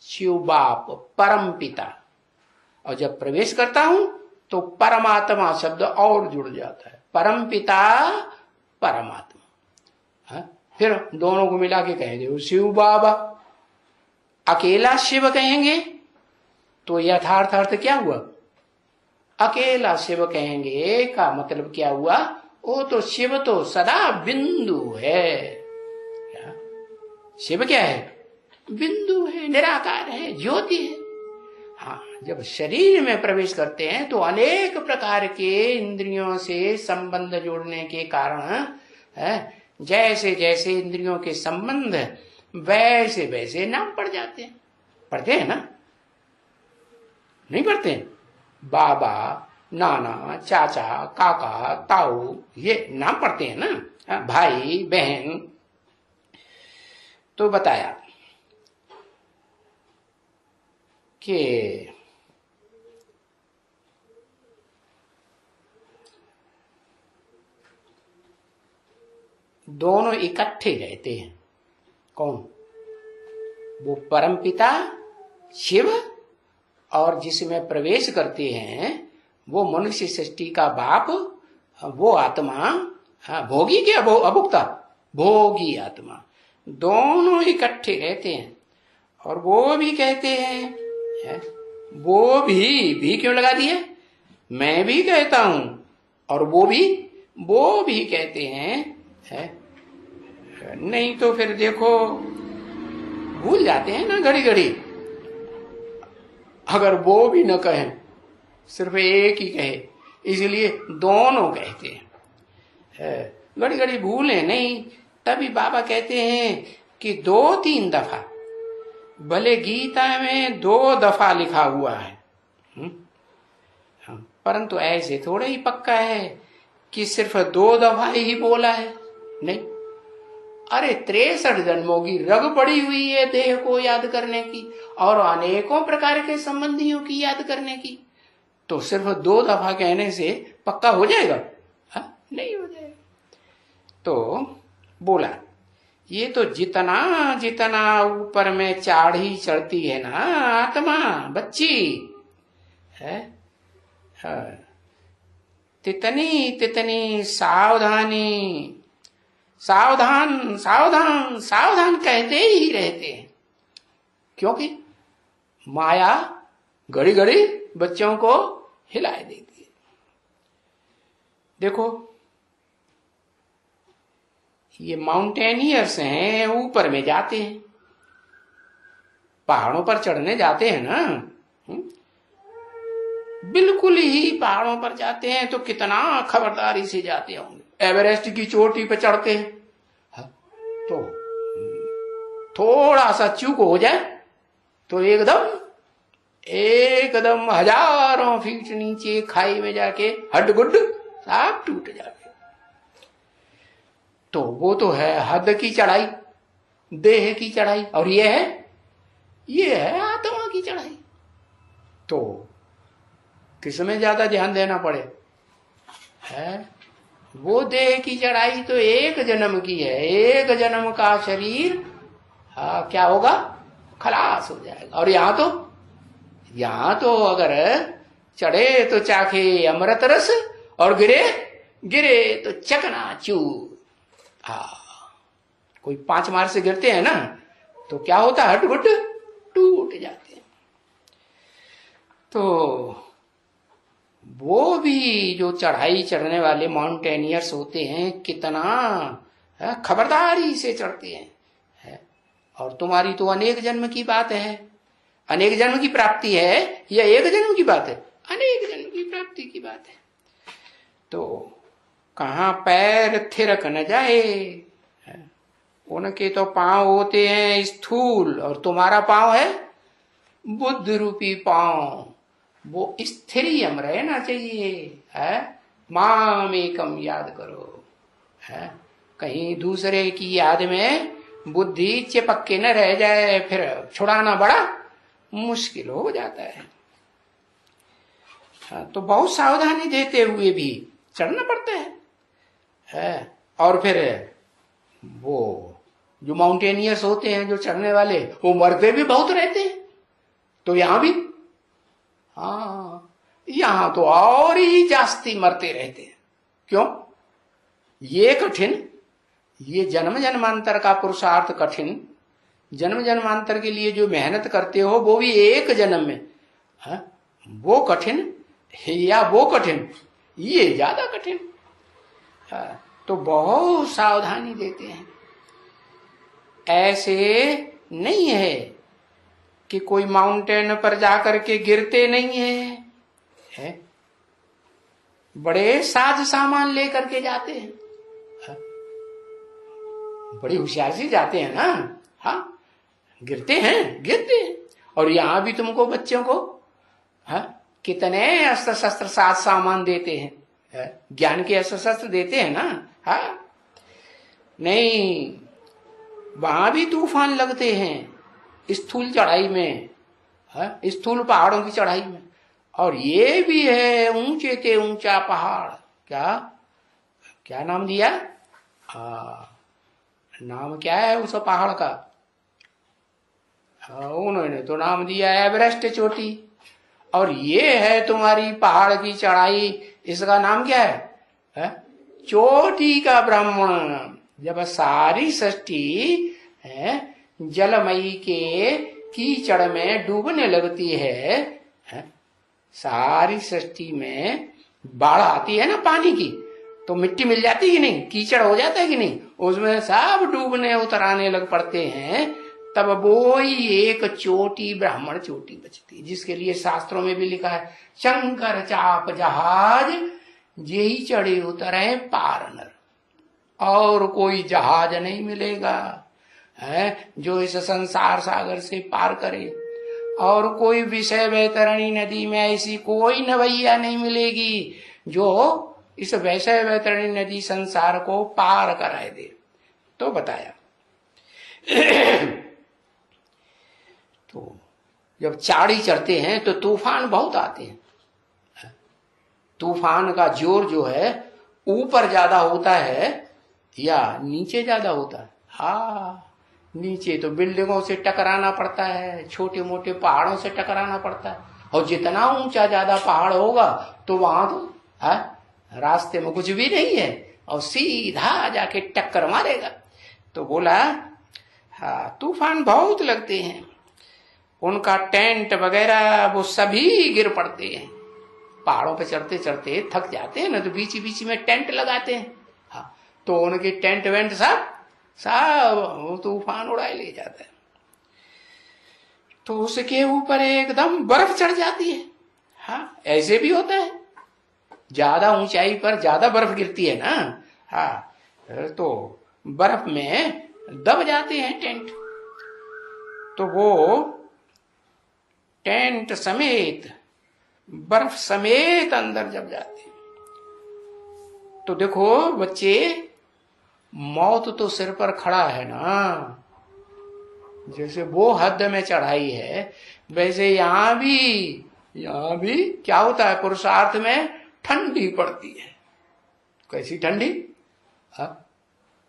शिव बाप, परम पिता। और जब प्रवेश करता हूं तो परमात्मा शब्द और जुड़ जाता है। परम पिता, परमात्मा। फिर दोनों को मिला के कहेंगे शिव बाबा। अकेला शिव कहेंगे तो यथार्थ अर्थ क्या हुआ? अकेला शिव कहेंगे का मतलब क्या हुआ? वो तो शिव तो सदा बिंदु है। क्या? शिव क्या है? बिंदु है, निराकार है, ज्योति है। हाँ, जब शरीर में प्रवेश करते हैं तो अनेक प्रकार के इंद्रियों से संबंध जोड़ने के कारण जैसे जैसे इंद्रियों के संबंध वैसे वैसे नाम पड़ जाते हैं। पढ़ते हैं ना? नहीं पढ़ते हैं? बाबा, नाना, चाचा, काका, ताऊ, ये नाम पढ़ते हैं ना। भाई बहन। तो बताया कि दोनों इकट्ठे रहते हैं। कौन? वो परमपिता शिव, और जिसमें प्रवेश करते हैं वो मनुष्य सृष्टि का बाप, वो आत्मा। भोगी क्या? वो अभुक्ता, भोगी आत्मा। दोनों इकट्ठे रहते हैं। और वो भी कहते हैं, वो भी क्यों लगा दिया? मैं भी कहता हूं और वो भी कहते हैं। नहीं तो फिर देखो भूल जाते हैं ना घड़ी घड़ी। अगर वो भी न कहें, सिर्फ एक ही कहे, इसलिए दोनों कहते हैं। घड़ी घड़ी भूले नहीं, तभी बाबा कहते हैं कि 2-3 दफा, भले गीता में 2 दफा लिखा हुआ है, परंतु ऐसे थोड़ा ही पक्का है कि सिर्फ 2 दफा ही बोला है। नहीं, अरे 63 जन्मों की रग पड़ी हुई है देह को याद करने की, और अनेकों प्रकार के संबंधियों की याद करने की। तो सिर्फ 2 दफा कहने से पक्का हो जाएगा? नहीं हो जाएगा। तो बोला ये तो जितना जितना ऊपर में चाढ़ी चढ़ती है ना आत्मा बच्ची है, तितनी तितनी सावधानी, सावधान सावधान सावधान कहते ही रहते हैं। क्योंकि माया घड़ी घड़ी बच्चों को हिलाए देती है। देखो ये माउंटेनियर्स हैं, ऊपर में जाते हैं, पहाड़ों पर चढ़ने जाते हैं ना, बिल्कुल ही पहाड़ों पर जाते हैं तो कितना खबरदारी से जाते होंगे। एवरेस्ट की चोटी पर चढ़ते हैं तो थोड़ा सा चूक हो जाए तो एकदम हजारों फीट नीचे खाई में जाके हड्ड-गुड्ड सब टूट जाते। तो वो तो है हद की चढ़ाई, देह की चढ़ाई, और ये है आत्मा की चढ़ाई। तो किसमें ज्यादा ध्यान देना पड़े है? वो देह की चढ़ाई तो एक जन्म की है, एक जन्म का शरीर क्या होगा, खलास हो जाएगा। और यहां तो अगर चढ़े तो चाखे अमृत रस, और गिरे तो चकनाचूर। कोई 5 मार से गिरते हैं ना तो क्या होता है, हड्ड-गुड्ड टूट जाते हैं। तो वो भी जो चढ़ाई चढ़ने वाले माउंटेनियर्स होते हैं कितना खबरदारी से चढ़ते हैं। और तुम्हारी तो अनेक जन्म की बात है, अनेक जन्म की प्राप्ति है या एक जन्म की बात है? अनेक जन्म की प्राप्ति की बात है। तो कहां पैर थिरक न जाए। उनके तो पांव होते हैं स्थूल, और तुम्हारा पांव है बुद्ध रूपी पांव, वो स्थिरियम रहना चाहिए है। माम एकम याद करो है, कहीं दूसरे की याद में बुद्धि चिपक के न रह जाए, फिर छुड़ाना बड़ा मुश्किल हो जाता है। तो बहुत सावधानी देते हुए भी चढ़ना पड़ता है। और फिर वो जो माउंटेनियर्स होते हैं, जो चढ़ने वाले, वो मरते भी बहुत रहते हैं। तो यहां भी यहां तो और ही जास्ती मरते रहते हैं। क्यों? ये कठिन, ये जन्म जन्मांतर का पुरुषार्थ कठिन, जन्म जन्मांतर के लिए जो मेहनत करते हो वो भी एक जन्म में, वो कठिन या वो कठिन, ये ज्यादा कठिन। तो बहुत सावधानी देते हैं। ऐसे नहीं है कि कोई माउंटेन पर जाकर के गिरते नहीं है, बड़े साज सामान लेकर के जाते हैं, बड़ी होशियार से जाते हैं ना। गिरते हैं। और यहां भी तुमको बच्चों को कितने अस्त्र शस्त्र साज सामान देते हैं, ज्ञान के अस्त्र शस्त्र देते हैं ना। नहीं, वहां भी तूफान लगते हैं स्थूल चढ़ाई में, स्थूल पहाड़ों की चढ़ाई में। और ये भी है ऊंचे ते ऊंचा पहाड़, क्या नाम दिया? नाम क्या है उस पहाड़ का? उन्होंने तो नाम दिया एवरेस्ट चोटी। और ये है तुम्हारी पहाड़ की चढ़ाई, इसका नाम क्या है? चोटी का ब्राह्मण। जब सारी सृष्टि जलमयी के कीचड़ में डूबने लगती है, सारी सृष्टि में बाढ़ आती है ना पानी की, तो मिट्टी मिल जाती है कि नहीं, कीचड़ हो जाता है कि नहीं, उसमें सब डूबने उतराने लग पड़ते हैं। तब वो ही एक चोटी ब्राह्मण चोटी बचती है, जिसके लिए शास्त्रों में भी लिखा है, शंकर चाप जहाज यही चढ़े उतरे पार नर। और कोई जहाज नहीं मिलेगा जो इस संसार सागर से पार करे, और कोई विषय वैतरणी नदी में ऐसी कोई नवैया नहीं मिलेगी जो इस वैषय वैतरणी नदी संसार को पार कराए दे। तो बताया तो जब चाड़ी चढ़ते हैं तो तूफान बहुत आते हैं। तूफान का जोर जो है ऊपर ज्यादा होता है या नीचे ज्यादा होता है? नीचे तो बिल्डिंगों से टकराना पड़ता है, छोटे मोटे पहाड़ों से टकराना पड़ता है। और जितना ऊंचा ज्यादा पहाड़ होगा तो वहां तो रास्ते में कुछ भी नहीं है और सीधा जाके टक्कर मारेगा। तो बोला तूफान बहुत लगते हैं, उनका टेंट वगैरह वो सभी गिर पड़ते हैं। पहाड़ों पे चढ़ते चढ़ते थक जाते हैं ना, तो बीच बीच में टेंट लगाते हैं। तो उनके टेंट वेंट सब सब वो तूफान उड़ाए ले जाता है। तो उसके ऊपर एकदम बर्फ चढ़ जाती है। हाँ, ऐसे भी होता है, ज्यादा ऊंचाई पर ज्यादा बर्फ गिरती है ना। हाँ, तो बर्फ में दब जाते हैं टेंट। तो वो टेंट समेत बर्फ समेत अंदर जब जाते हैं, तो देखो बच्चे, मौत तो सिर पर खड़ा है ना। जैसे वो हद में चढ़ाई है, वैसे यहां भी क्या होता है, पुरुषार्थ में ठंडी पड़ती है। कैसी ठंडी?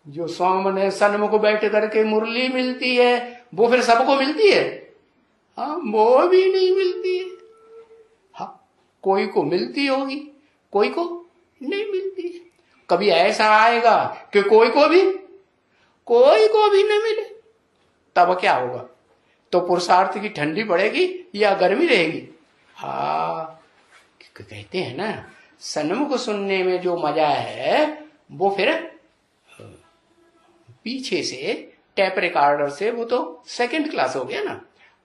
जो सामने सन्मुख बैठ करके मुरली मिलती है, वो फिर सबको मिलती है? हाँ, वो भी नहीं मिलती है। हाँ, कोई को मिलती होगी, कोई को नहीं मिलती है। कभी ऐसा आएगा कि कोई को भी नहीं मिले, तब क्या होगा? तो पुरुषार्थ की ठंडी पड़ेगी या गर्मी रहेगी? हाँ, कहते हैं ना, सन्मुख सुनने में जो मजा है वो फिर पीछे से टेप रिकॉर्डर से वो तो सेकंड क्लास हो गया ना।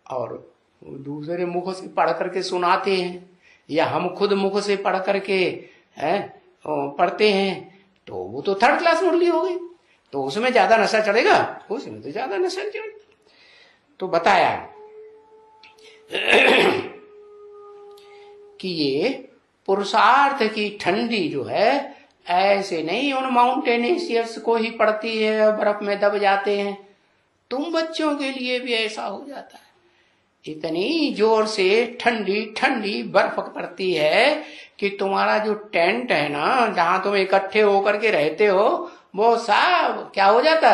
और दूसरे मुख से पढ़ करके सुनाते हैं, या हम खुद मुख से पढ़ करके पढ़ते हैं, तो वो तो थर्ड क्लास मुरली हो गई। तो उसमें ज्यादा नशा चढ़ेगा? उसमें तो ज्यादा नशा चढ़ेगा। तो बताया कि ये पुरुषार्थ की ठंडी जो है ऐसे नहीं उन माउंटेनियर्स को ही पड़ती है, बर्फ में दब जाते हैं। तुम बच्चों के लिए भी ऐसा हो जाता है। इतनी जोर से ठंडी ठंडी बर्फ पड़ती है कि तुम्हारा जो टेंट है ना, जहां तुम इकट्ठे होकर के रहते हो, वो सब क्या हो जाता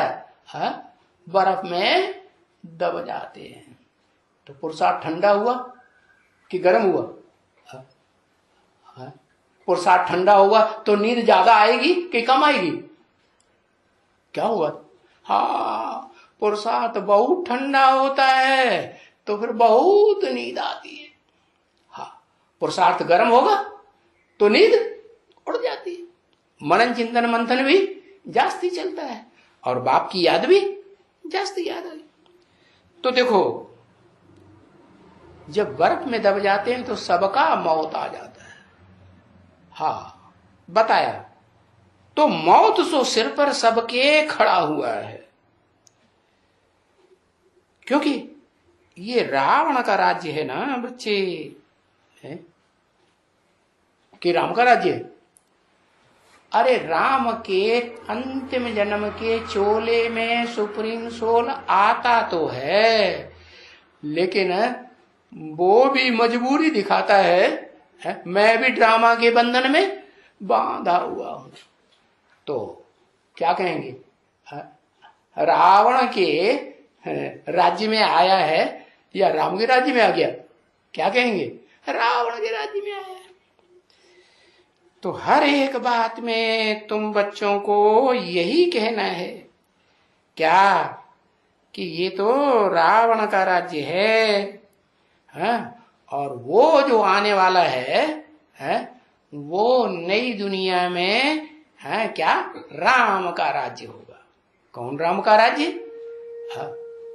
है? बर्फ में दब जाते हैं। तो पुरुषार्थ ठंडा हुआ कि गर्म हुआ? पुरुषार्थ ठंडा हुआ तो नींद ज्यादा आएगी कि कम आएगी? क्या हुआ? हाँ, पुरुषार्थ बहुत ठंडा होता है तो फिर बहुत नींद आती है। हाँ, पुरुषार्थ गर्म होगा तो नींद उड़ जाती है, मनन चिंतन मंथन भी जास्ती चलता है, और बाप की याद भी जास्ती याद आई। तो देखो, जब बर्फ में दब जाते हैं तो सबका मौत आ जाता है। हाँ, बताया तो मौत सो सिर पर सबके खड़ा हुआ है, क्योंकि ये रावण का राज्य है ना बच्चे, है कि राम का राज्य है? अरे राम के अंतिम जन्म के चोले में सुप्रीम सोल आता तो है, लेकिन वो भी मजबूरी दिखाता है, मैं भी ड्रामा के बंधन में बांधा हुआ हूं। तो क्या कहेंगे? रावण के राज्य में आया है या राम के राज्य में आ गया? क्या कहेंगे? रावण के राज्य में आया है। तो हर एक बात में तुम बच्चों को यही कहना है, क्या कि ये तो रावण का राज्य है, और वो जो आने वाला है वो नई दुनिया में है क्या? राम का राज्य होगा। कौन राम का राज्य?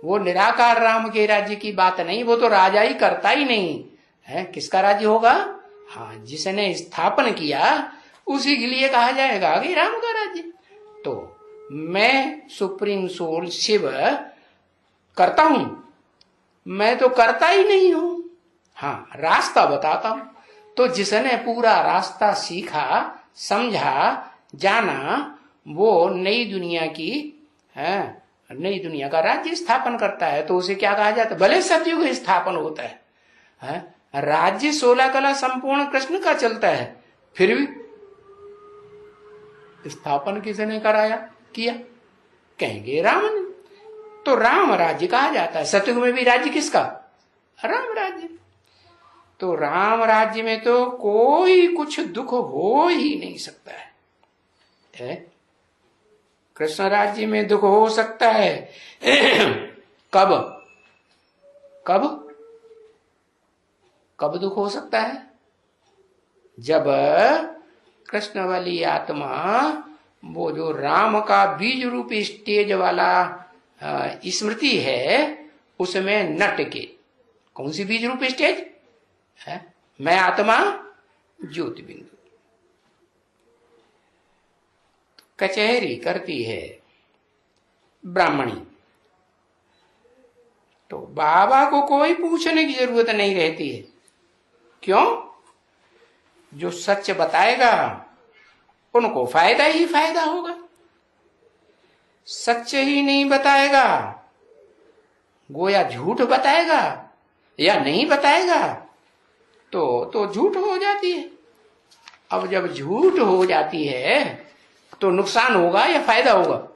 वो निराकार राम के राज्य की बात नहीं, वो तो राजा ही करता ही नहीं है। किसका राज्य होगा? हाँ, जिसने स्थापन किया उसी के लिए कहा जाएगा कि राम का राज्य। तो मैं सुप्रीम सोल शिव करता हूं? मैं तो करता ही नहीं हूं। हाँ, रास्ता बताता हूं। तो जिसने पूरा रास्ता सीखा, समझा, जाना, वो नई दुनिया की नई दुनिया का राज्य स्थापन करता है। तो उसे क्या कहा जाता है? भले सतयुग स्थापन होता है, राज्य 16 कला संपूर्ण कृष्ण का चलता है, फिर भी स्थापन किसने कराया किया? कहेंगे राम ने। तो राम राज्य कहा जाता है। सतयुग में भी राज्य किसका? राम राज्य। तो राम राज्य में तो कोई कुछ दुख हो ही नहीं सकता है। कृष्ण राज्य में दुख हो सकता है। कब कब कब दुख हो सकता है? जब कृष्ण वाली आत्मा वो जो राम का बीज रूप स्टेज वाला स्मृति है, उसमें नट के कौन सी बीज रूप स्टेज है? मैं आत्मा ज्योति बिंदु। कचहरी करती है ब्राह्मणी, तो बाबा को कोई पूछने की जरूरत नहीं रहती है। क्यों? जो सच बताएगा उनको फायदा ही फायदा होगा। सच ही नहीं बताएगा, गोया झूठ बताएगा या नहीं बताएगा, तो झूठ हो जाती है। अब जब झूठ हो जाती है तो नुकसान होगा या फायदा होगा?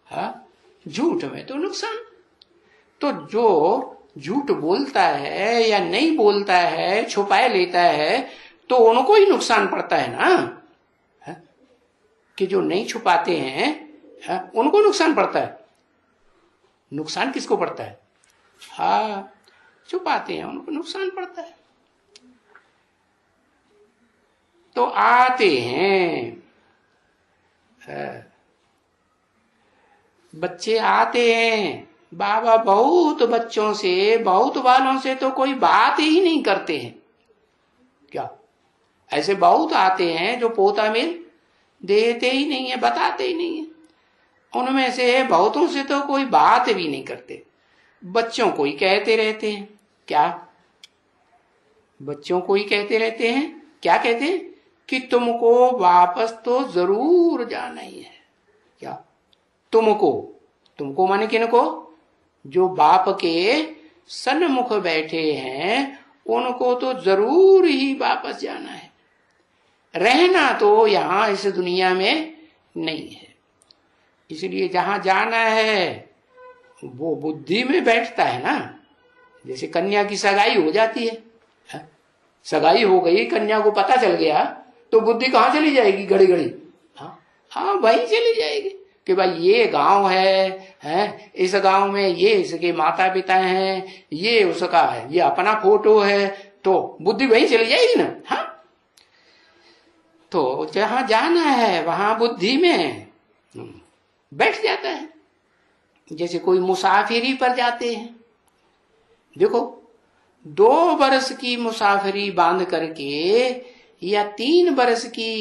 हाँ, झूठ में तो नुकसान। तो जो झूठ बोलता है या नहीं बोलता है, छुपाए लेता है, तो उनको ही नुकसान पड़ता है ना। है? कि जो नहीं छुपाते हैं, है? उनको नुकसान पड़ता है। नुकसान किसको पड़ता है? हाँ, छुपाते हैं उनको नुकसान पड़ता है। तो आते हैं बच्चे, आते हैं बाबा, बहुत बच्चों से, बहुत वालों से तो कोई बात ही नहीं करते हैं। क्या ऐसे बहुत आते हैं जो पोता मिल देते ही नहीं है, बताते ही नहीं है। उनमें से बहुतों से तो कोई बात भी नहीं करते। बच्चों को ही कहते रहते हैं। क्या? बच्चों को ही कहते रहते हैं। क्या कहते हैं? कि तुमको वापस तो जरूर जाना ही है। क्या? तुमको माने किनको? जो बाप के सन्मुख बैठे हैं उनको तो जरूर ही वापस जाना है। रहना तो यहां इस दुनिया में नहीं है। इसलिए जहां जाना है वो बुद्धि में बैठता है ना। जैसे कन्या की सगाई हो जाती है, सगाई हो गई, कन्या को पता चल गया, तो बुद्धि कहाँ चली जाएगी? घड़ी घड़ी हाँ वहीं चली जाएगी कि भाई ये गांव है, इस गांव में ये इसके माता पिता हैं, ये उसका है, ये अपना फोटो है, तो बुद्धि वहीं चली जाएगी ना। हाँ, तो जहां जाना है वहां बुद्धि में बैठ जाता है। जैसे कोई मुसाफिरी पर जाते हैं, देखो 2 वर्ष की मुसाफिरी बांध करके या 3 वर्ष की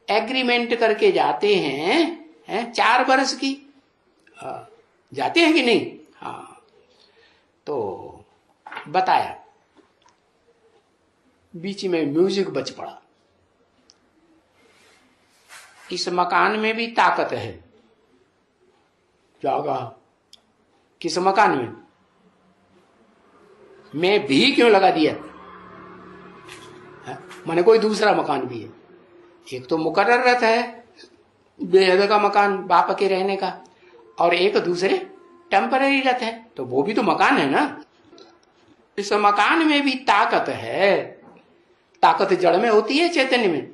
एग्रीमेंट करके जाते हैं, 4 वर्ष की जाते हैं कि नहीं? हाँ, तो बताया बीच में म्यूजिक बज पड़ा। इस मकान में भी ताकत है। क्या कहा? किस मकान में? मैं भी क्यों लगा दिया? माने कोई दूसरा मकान भी है। एक तो मुकर्रर रहता है बेहद का मकान बाप के रहने का, और एक दूसरे टेम्पररी रहते हैं, तो वो भी तो मकान है ना। इस मकान में भी ताकत है। ताकत जड़ में होती है चैतन्य में?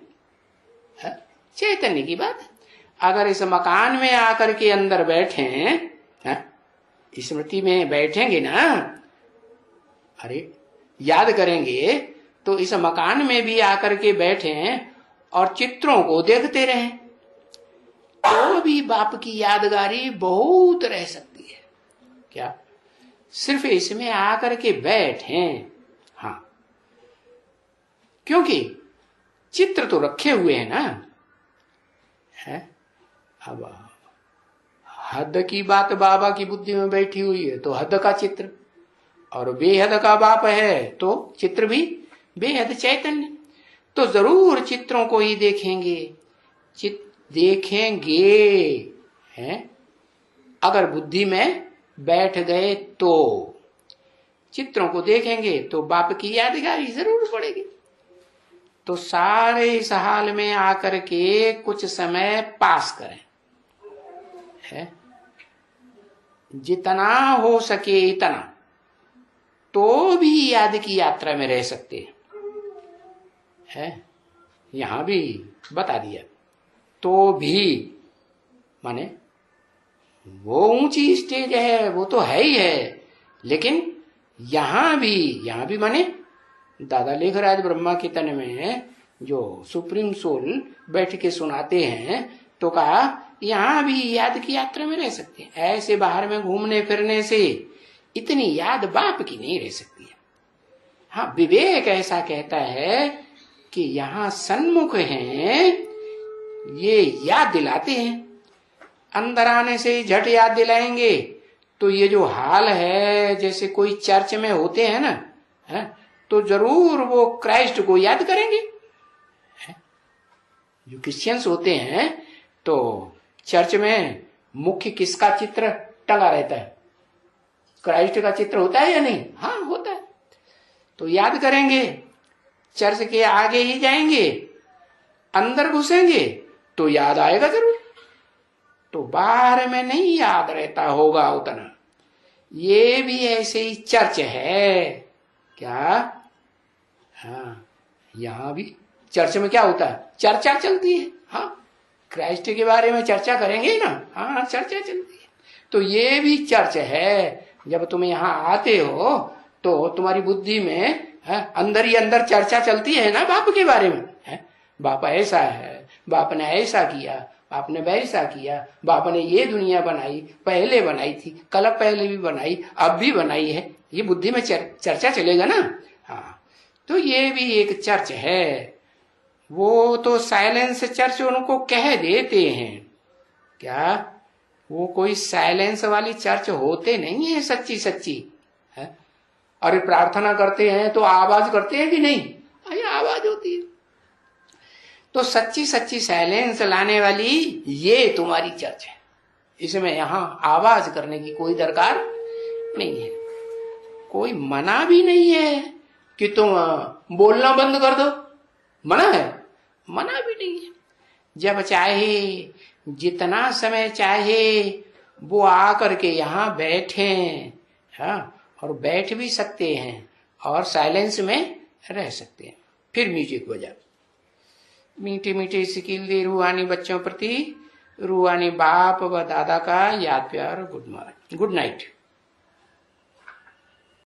है? चैतन्य की बात है। अगर इस मकान में आकर के अंदर बैठे हैं, स्मृति में बैठेंगे ना, अरे याद करेंगे, तो इस मकान में भी आकर के बैठे और चित्रों को देखते रहें, तो भी बाप की यादगारी बहुत रह सकती है। क्या? सिर्फ इसमें आकर के बैठे। हाँ, क्योंकि चित्र तो रखे हुए हैं ना। है? अब हद की बात बाबा की बुद्धि में बैठी हुई है तो हद का चित्र, और बेहद का बाप है तो चित्र भी बेहद चैतन्य, तो जरूर चित्रों को ही देखेंगे। देखेंगे हैं, अगर बुद्धि में बैठ गए तो चित्रों को देखेंगे तो बाप की यादगारी जरूर पड़ेगी। तो सारे इस हाल में आकर के कुछ समय पास करें, है? जितना हो सके इतना, तो भी याद की यात्रा में रह सकते हैं। यहां भी बता दिया, तो भी माने वो ऊंची स्टेज है, वो तो है ही है, लेकिन यहां भी माने दादा लेखराज ब्रह्मा के तन में जो सुप्रीम सोल बैठ के सुनाते हैं, तो कहा यहाँ भी याद की यात्रा में रह सकते हैं। ऐसे बाहर में घूमने फिरने से इतनी याद बाप की नहीं रह सकती है। हाँ, विवेक ऐसा कहता है कि यहाँ सन्मुख हैं, ये याद दिलाते हैं। अंदर आने से ही झट याद दिलाएंगे तो ये जो हाल है, जैसे कोई चर्च में होते हैं ना, है? तो जरूर वो क्राइस्ट को याद करेंगे। जो क्रिश्चियंस होते हैं तो चर्च में मुख्य किसका चित्र टंगा रहता है? क्राइस्ट का चित्र होता है या नहीं? हाँ, होता है। तो याद करेंगे, चर्च के आगे ही जाएंगे, अंदर घुसेंगे तो याद आएगा जरूर। तो बाहर में नहीं याद रहता होगा उतना। ये भी ऐसे ही चर्च है क्या? हाँ, यहां भी चर्च में क्या होता है? चर्चा चलती है। हाँ, क्राइस्ट के बारे में चर्चा करेंगे ना। हाँ, चर्चा चलती है। तो ये भी चर्च है। जब तुम यहाँ आते हो तो तुम्हारी बुद्धि में अंदर ही अंदर चर्चा चलती है ना बाप के बारे में। बाप ऐसा है, बाप ने ऐसा किया, बाप ने वैसा किया, बाप ने ये दुनिया बनाई, पहले बनाई थी, कल पहले भी बनाई, अब भी बनाई है। ये बुद्धि में चर्चा चलेगा ना। हाँ, तो ये भी एक चर्च है। वो तो साइलेंस चर्च उनको कह देते हैं क्या? वो कोई साइलेंस वाली चर्च होते नहीं है सच्ची सच्ची है। अरे प्रार्थना करते हैं तो आवाज करते हैं कि नहीं? अरे आवाज होती है। तो सच्ची सच्ची साइलेंस लाने वाली ये तुम्हारी चर्च है। इसमें यहां आवाज करने की कोई दरकार नहीं है। कोई मना भी नहीं है कि तुम बोलना बंद कर दो। मना है? मना भी नहीं है। जब चाहे, जितना समय चाहे, वो आकर के यहाँ बैठे, हाँ, और बैठ भी सकते हैं और साइलेंस में रह सकते हैं। फिर म्यूजिक बजा। मीठे मीठे सिकिल दे रूहानी बच्चों प्रति, रूहानी बाप व दादा का याद प्यार। Good night.